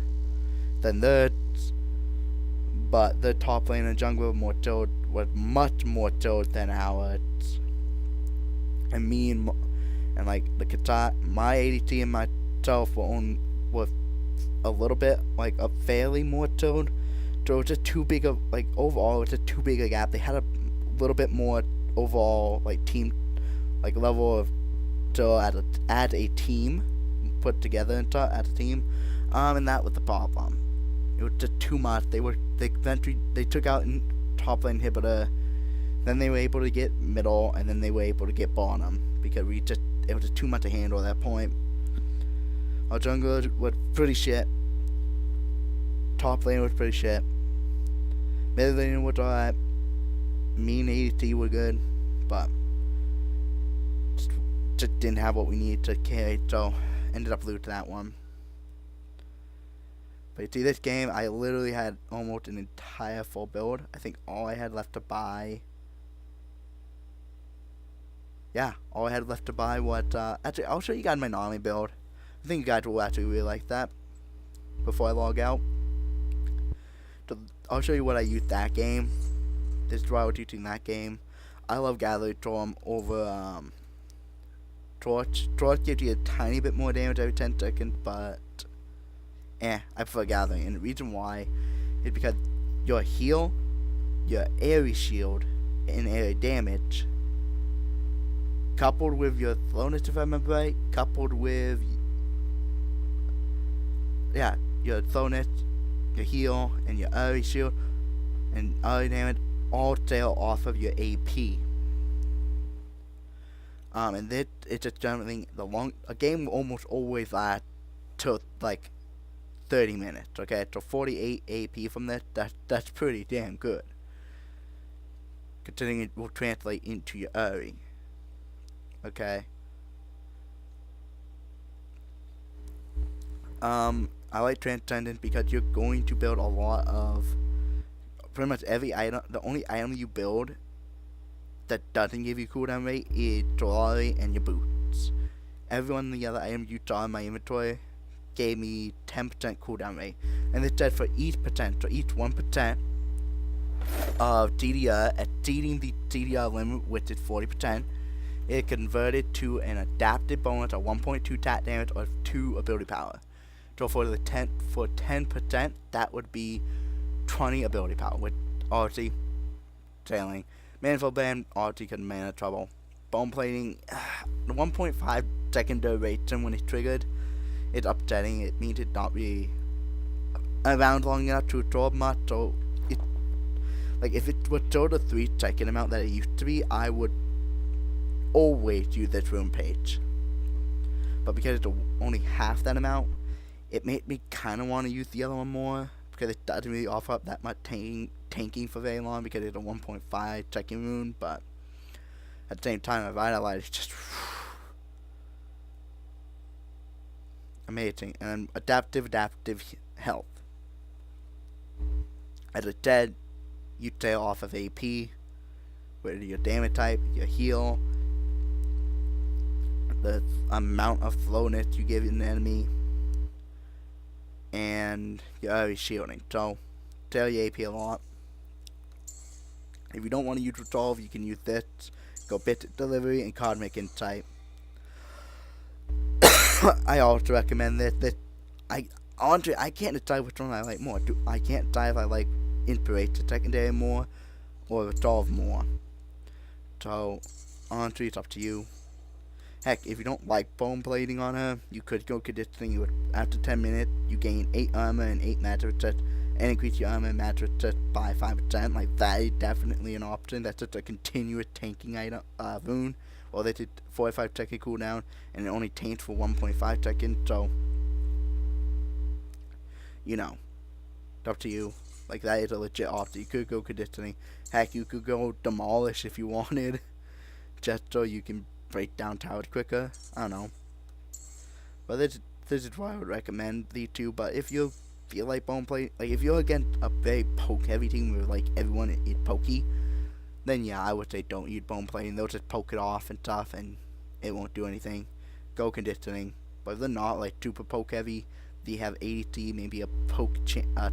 than theirs, but the top lane and jungler was much more skilled than ours. And me and like the Kata, my ADT and myself were a little bit like a fairly more skilled. So it was just too big of like overall. It was just too big a gap. They had a little bit more overall like team, like level of skill as a team put together and as a team. And that was the problem. It was just too much. They took out top lane inhibitor, then they were able to get middle, and then they were able to get bottom because it was just too much to handle at that point. Our jungler was pretty shit. Top lane was pretty shit. Mid lane was alright. Me and ADT were good, but just didn't have what we needed to carry, so ended up losing that one. But you see, this game, I literally had almost an entire full build. I think all I had left to buy... Yeah, all I had left to buy was... actually, I'll show you guys my Nami build. I think you guys will actually really like that before I log out. So I'll show you what I used that game. This is what I was using that game. I love Gathering Storm over Torch. Torch gives you a tiny bit more damage every 10 seconds, but I prefer Gathering. And the reason why is because your heal, your area shield, and area damage, coupled with your slowness, if I remember right, coupled with your slowness, your heal, and your area shield, and area damage all sail off of your AP. And this it's just generally a game will almost always last till like 30 minutes. Okay, so 48 AP from this, that's pretty damn good, considering it will translate into your area. Okay. I like Transcendent because you're going to build a lot of pretty much every item. The only item you build that doesn't give you cooldown rate is jewelry and your boots. Every one of the other items you saw in my inventory gave me 10% cooldown rate, and it said for each 1% of TDR exceeding the TDR limit, which is 40%, it converted to an adapted bonus of 1.2 attack damage or 2 ability power. So for 10%, that would be 20 ability power, with obviously sailing. Manifold Band, obviously because mana trouble. Bone Plating, the 1.5 second duration when it's triggered, it's upsetting. It means it's not really around long enough to absorb much, so it, like, if it was still the 3-second amount that it used to be, I would always use this room page. But because it's only half that amount, it made me kind of want to use the other one more, because it doesn't really offer up that much tanking for very long, because it's a 1.5 second rune, but at the same time, Revitalize is just amazing. And adaptive health. As I said, you tail off of AP, whether your damage type, your heal, the amount of slowness you give an enemy, and your early shielding. So, tail your AP a lot. If you don't want to use Resolve, you can use this. Go Bit Delivery and Cosmic Insight. I also recommend this. Honestly, I can't decide which one I like more. I can't decide if I like Inspiration Secondary more or Resolve more. So, honestly, it's up to you. Heck, if you don't like Bone Plating on her, you could go Conditioning. After 10 minutes, you gain 8 armor and 8 magic resist, and increase your armor and magic resist by 5%. Like, that is definitely an option. That's just a continuous tanking item, rune. Or they did 45 second cooldown, and it only taints for 1.5 seconds. So, you know, it's up to you. Like, that is a legit option. You could go Conditioning. Heck, you could go Demolish if you wanted, just so you can break down towers quicker. I don't know. But this is why I would recommend these two. But if you feel like Bone Plate, like if you're against a very poke heavy team where like everyone is pokey, then yeah, I would say don't use Bone Plating. They'll just poke it off and stuff, and it won't do anything. Go Conditioning. But if they're not like super poke heavy, they have ADT, maybe a poke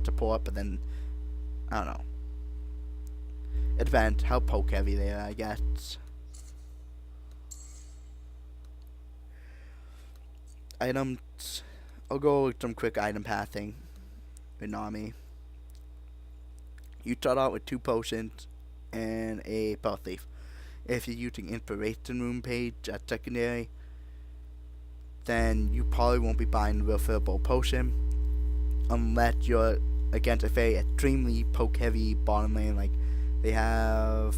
support, but then I don't know. It depends how poke heavy they are, I guess. Items. I'll go with some quick item pathing with Nami. You start out with 2 potions and a Pearl Thief. If you're using Inspiration Room page at secondary, then you probably won't be buying the refillable potion unless you're against a very extremely poke heavy bottom lane. Like they have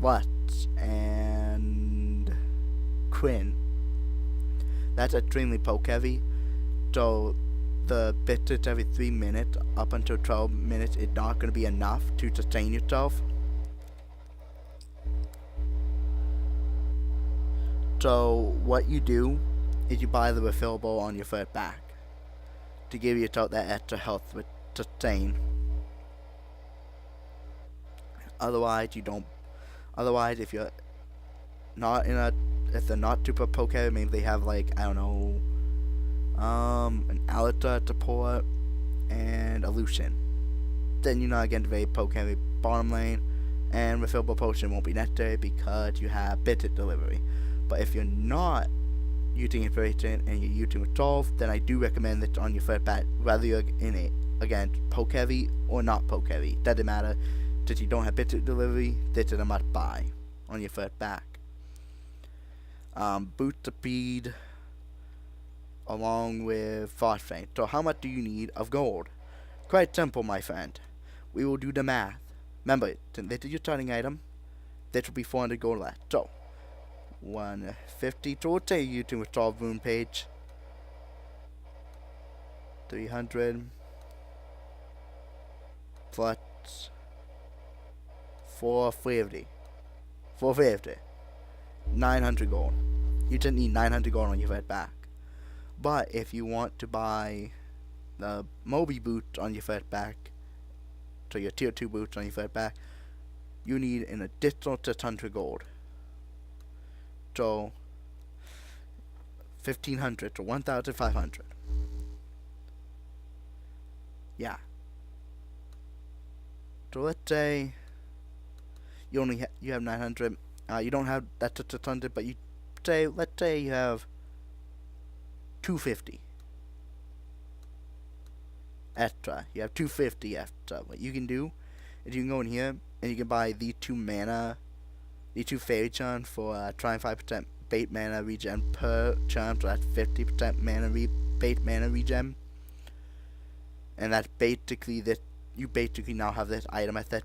Lutz and Quinn. That's extremely poke heavy. So the bits every 3 minutes up until 12 minutes is not going to be enough to sustain yourself. So what you do is you buy the refillable on your first back to give yourself that extra health with sustain. Otherwise you don't. Otherwise, if you're not in a, if they're not super poke heavy, maybe they have like, I don't know, an Alita support and a Lucian, then you're not against very poke heavy bottom lane, and refillable potion won't be necessary because you have bit delivery. But if you're not using Inspiration and you're using Resolve, then I do recommend that on your first bat, whether you're in it again poke heavy or not poke heavy, doesn't matter. Since you don't have bit delivery, this is a must buy on your first back. Boost speed along with phosphate. So how much do you need of gold? Quite simple, my friend. We will do the math. Remember, since this is your starting item, this will be 400 gold left. So 150. So we'll say you can resolve rune page. 300 plus 450. 450. 900 gold. You just need 900 gold on your red back. But if you want to buy the Moby boot on your first pack, so your tier 2 boots on your first pack, you need an additional 600 gold. So 1500 to 1500. Yeah. So let's say you only you have 900. You don't have that 600, but let's say you have 250 extra. You have 250 extra. What you can do is you can go in here and you can buy these two fairy charms for 25% bait mana regen per charm, so that's 50% bait mana regen. And that's basically this. You basically now have this item at this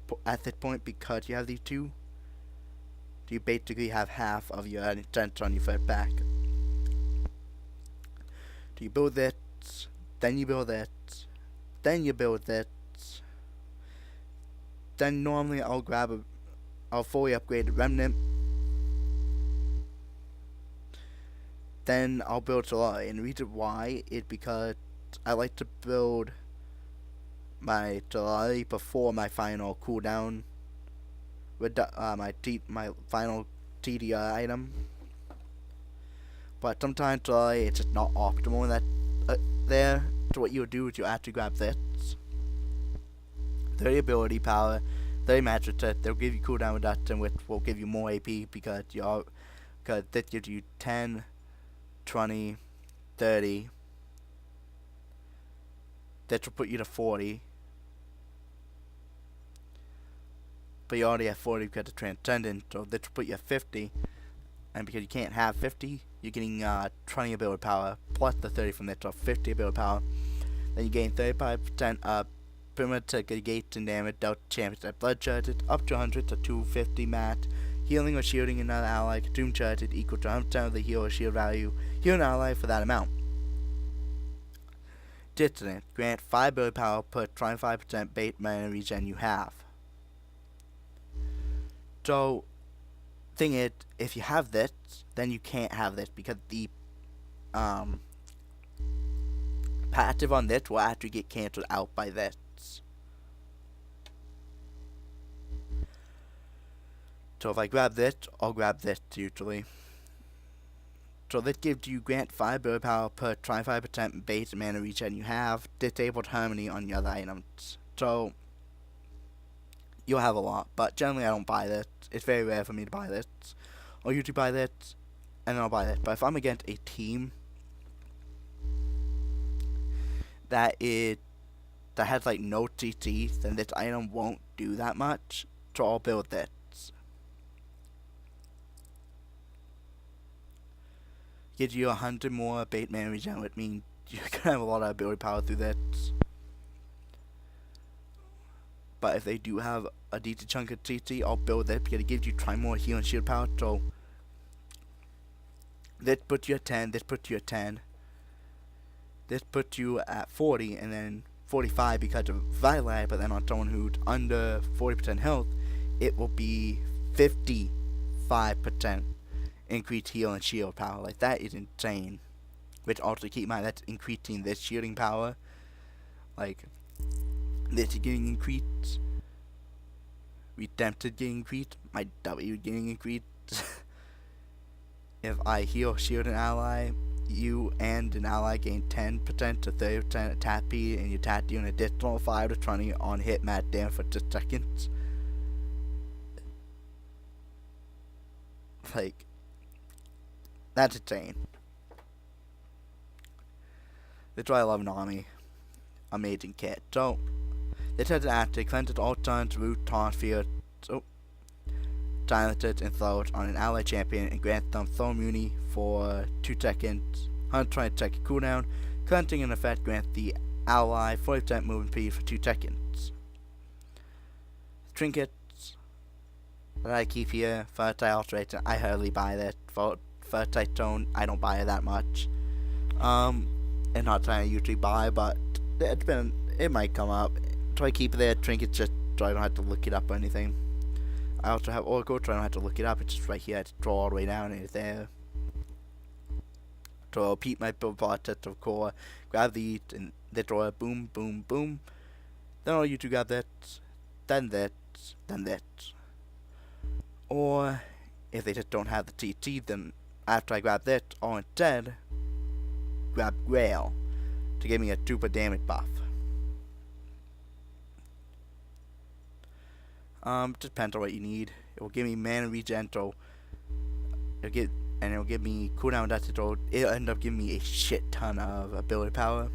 point because you have these two. So you basically have half of your intent on your first pack. So you build this, then you build this, then you build this. Then normally I'll fully upgrade the remnant. Then I'll build Solari, and the reason why is because I like to build my Solari before my final cooldown with my final TDI item. But sometimes Solari it's just not optimal in that there. So what you'll do is you actually grab this 30 ability power, 30 magic set. They'll give you cooldown reduction, which will give you more AP because this gives you 10, 20, 30. That will put you to 40. But you already have 40 because of Transcendent, so this will put you at 50. And because you can't have 50, you're getting 20 ability power plus the 30 from this, so 50 ability power. Then you gain 35% perimeter gates and damage, dealt championship blood charges, up to 100 to 250 mat. Healing or shielding another ally, consume charges equal to 100% of the heal or shield value. Heal an ally for that amount. Dissonance, grant 5 ability power per 25% bait mana regen you have. So, thing is, if you have this, then you can't have this because the passive on this will actually get cancelled out by this. So if I grab this, I'll grab this usually. So this gives you grant 5 ability power per 25% base mana regen you have, disabled harmony on the other items. So you'll have a lot, but generally I don't buy this. It's very rare for me to buy this. I'll usually buy this, and then I'll buy this. But if I'm against a team that has like no CC, then this item won't do that much. So I'll build this. Gives you 100 more bait mana regen, which means you're gonna have a lot of ability power through this. But if they do have a decent chunk of CC, I'll build that because it gives you try more heal and shield power. So this puts you at 10, this puts you at 10, this puts you at 40, and then 45 because of Violet. But then on someone who's under 40% health, it will be 55% increased heal and shield power. Like, that is insane. Which also, keep in mind, that's increasing this shielding power. Like, this is getting increased. Redempted getting increased. My W getting increased. If I heal shield an ally, you and an ally gain 10% to 30% attack speed, and you attack you an additional 5 to 20 on hit mat damage for 6 seconds. Like, that's insane. That's why I love Nami. Amazing kit. So, this has an active cleanses all turns, root, taunt, fear, silences, and throws on an ally champion and grants them throw immunity for 2 seconds, 120 second cooldown. Cleansing in effect grants the ally 40% movement speed for 2 seconds. Trinkets that I keep here, first I alterate, I hardly buy that. First I don't, I buy it that much. And not something I usually buy, but it might come up. So I keep it there, trinkets just so I don't have to look it up or anything. I also have Oracle, so I don't have to look it up. It's just right here. I just draw all the way down and it's there. So I'll repeat my build process of core, grab these and the drawer, boom, boom, boom. Then I'll you to grab that, then that, then that. Or if they just don't have the TT, then after I grab that, I'll instead grab Grail to give me a super damage buff. Depends on what you need. It will give me mana regen, so it'll give me cooldown that it'll end up giving me a shit ton of ability power.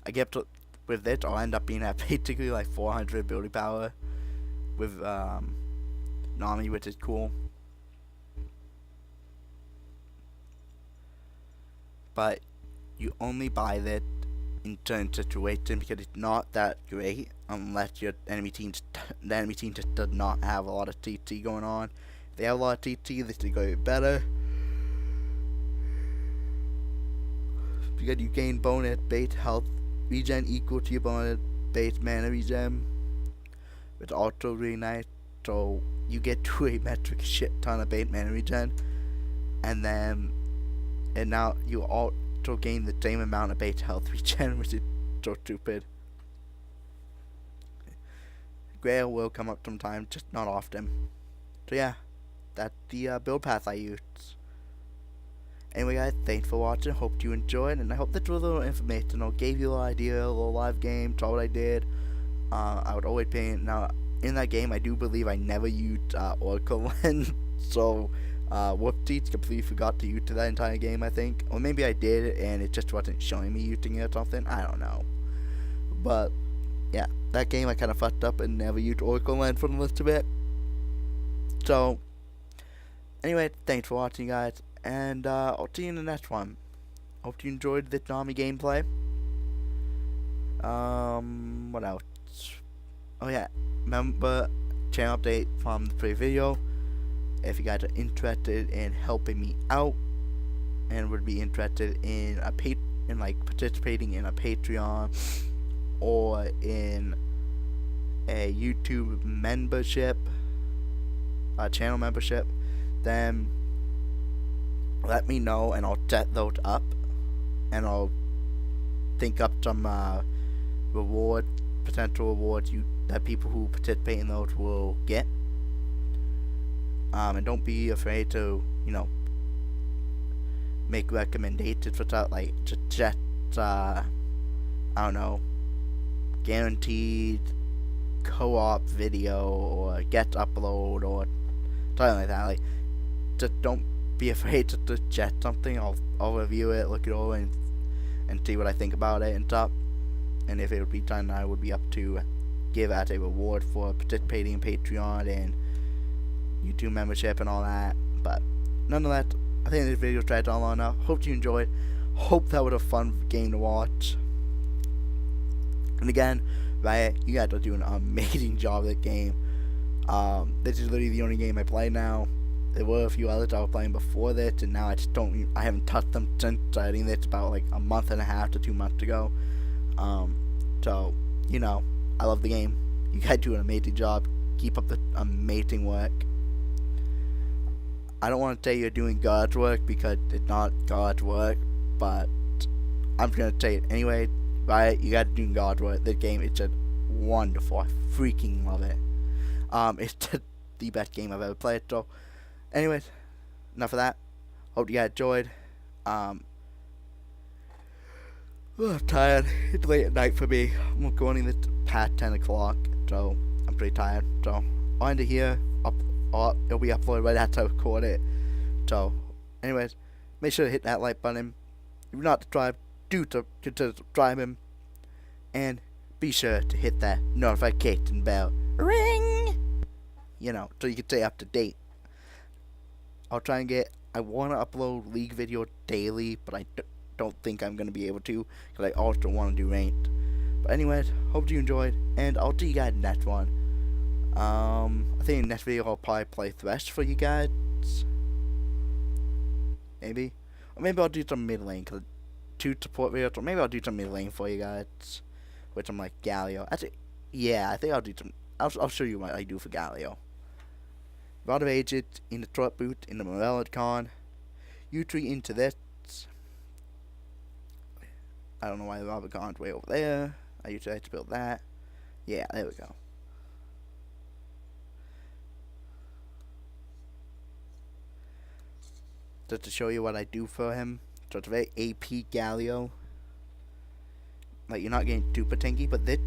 I get to, with it, I'll end up being at basically like 400 ability power with Nami, which is cool. But you only buy that in certain situations because it's not that great unless the enemy team just does not have a lot of TT going on. If they have a lot of TT, this is going to be better. Because you gain bonus base health regen equal to your bonus base mana regen. It's also really nice. So you get to a metric shit ton of base mana regen. And now you also gain the same amount of base health regen, which is so stupid. Grail will come up sometime, just not often. So yeah, that's the build path I use. Anyway guys, thanks for watching, hope you enjoyed, and I hope that was a little informational, gave you a little idea, a little live game, saw what I did. I would always paint. Now, in that game, I do believe I never used Oracle Lens, so whoopsies, completely forgot to use that entire game, I think. Or maybe I did, and it just wasn't showing me using it or something, I don't know. But, yeah, that game I kind of fucked up and never used Oracle Lens for the rest of it. So, anyway, thanks for watching, guys, and I'll see you in the next one. Hope you enjoyed this Nami gameplay. What else? Oh yeah, remember, channel update from the previous video. If you guys are interested in helping me out and would be interested in participating in a Patreon or in a YouTube membership, channel membership, then let me know and I'll set those up, and I'll think up some potential rewards that people who participate in those will get. And don't be afraid to, make recommendations for stuff like just I don't know, guaranteed co-op video or get upload or something like that. Like, just don't be afraid to suggest something. I'll review it, look it over, and see what I think about it and stuff. And if it would be done, I would be up to give as a reward for participating in Patreon and YouTube membership and all that. But nonetheless, I think this video dragged on long enough. Hope you enjoyed. Hope that was a fun game to watch. And again, Riot, you guys are doing an amazing job with that game. This is literally the only game I play now. There were a few others I was playing before this, and now I haven't touched them since starting this about like a month and a half to 2 months ago. So, I love the game. You guys do an amazing job. Keep up the amazing work. I don't want to say you're doing God's work because it's not God's work, but I'm going to say it anyway. Right? You guys are doing God's work. This game is just wonderful. I freaking love it. It's just the best game I've ever played. So, anyways, enough of that. Hope you guys enjoyed. I'm tired. It's late at night for me. I'm going in past 10 o'clock, so I'm pretty tired. So I'll end it here. It'll be uploaded right after I record it. So, anyways, make sure to hit that like button. If you're not subscribed, consider subscribing, and be sure to hit that notification bell. Ring! So you can stay up to date. I'll try and I want to upload League videos daily, but I don't think I'm going to be able to, because I also want to do ranked. But anyways, hope you enjoyed, and I'll see you guys in the next one. I think in the next video I'll probably play Thresh for you guys. Maybe. Or maybe I'll do some mid lane, because 2 support videos, or maybe I'll do some mid lane for you guys. Which I'm like Galio. Actually, yeah, I think I'll do some. I'll show you what I do for Galio. Rod of Ages in the short boot in the Morellicon. U3 into this. I don't know why the lava gone way over there. I usually like to build that. Yeah, there we go. Just to show you what I do for him. So it's a very AP Galio. Like, you're not getting super tanky, but this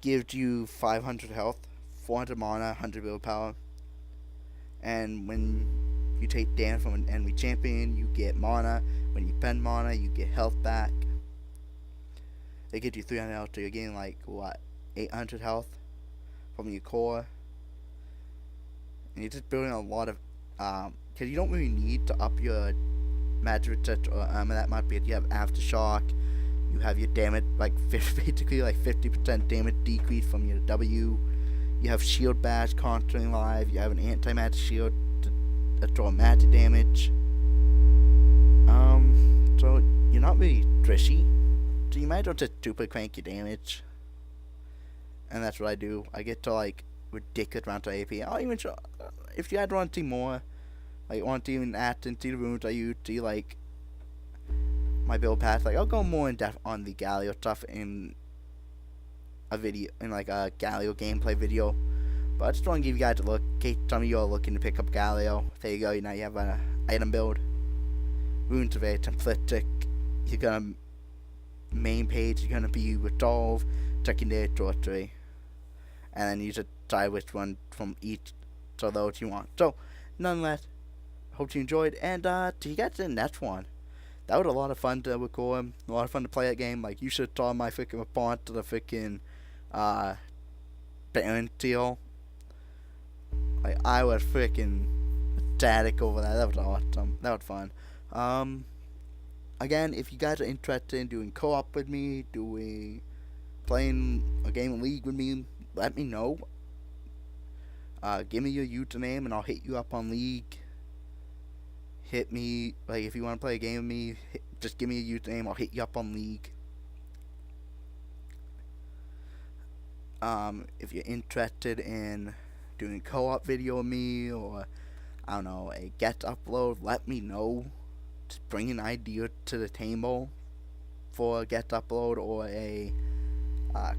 gives you 500 health, 400 mana, 100 willpower. And when you take damage from an enemy champion, you get mana. When you spend mana, you get health back. They give you 300 health, so you're getting like, what, 800 health from your core. And you're just building a lot of, because you don't really need to up your magic resist or armor that much, because you have aftershock, you have your damage, like, basically like 50% damage decrease from your W, you have shield bash constantly live, you have an anti-magic shield to throw magic damage, so you're not really trishy, so you might as well just super crank your damage, and that's what I do. I get to, like, ridiculous amount of AP. I'll even show, if you had want to see more, like, want to even add and see the runes I use, see, like, my build path, like, I'll go more in depth on the Galio stuff in a video, in like a Galio gameplay video, but I just want to give you guys a look, in case some of you are looking to pick up Galio. There you go, now you have an item build. Runes are very simplistic. You're gonna, main page, you're gonna be resolve, secondary, sorcery, and then you just decide which one from each of those you want. So, nonetheless, hope you enjoyed, and see you guys in the next one. That was a lot of fun to record, a lot of fun to play that game. Like, you should have saw my freaking response to the freaking Baron seal. Like, I was freaking ecstatic over that. That was awesome. That was fun. Again, if you guys are interested in doing co-op with me, playing a game of League with me, let me know. Give me your username and I'll hit you up on League. Hit me, like, if you want to play a game with me, just give me a username, I'll hit you up on League. If you're interested in doing a co-op video with me, or, I don't know, a get upload, let me know. Just bring an idea to the table for a get upload or a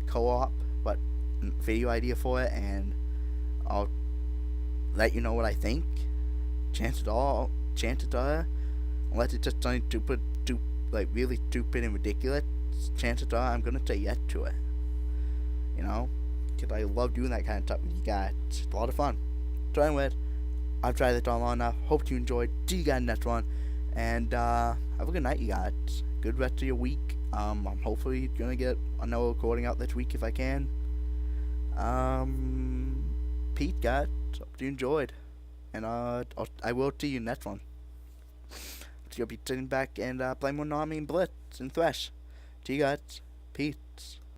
co-op, but video idea for it, and I'll let you know what I think. Chances are, unless it's just something stupid, like really stupid and ridiculous, chances are I'm gonna say yes to it. You know, because I love doing that kind of stuff with you guys. It's a lot of fun. So anyway, I've tried this all long enough. Hope you enjoyed. See you guys in the next one, and have a good night, you guys. Good rest of your week. I'm hopefully gonna get another recording out this week if I can. Peace, guys. Hope you enjoyed. And I will see you next one. So you'll be sitting back and playing more Nami and Blitz and Thresh. See you guys. Peace.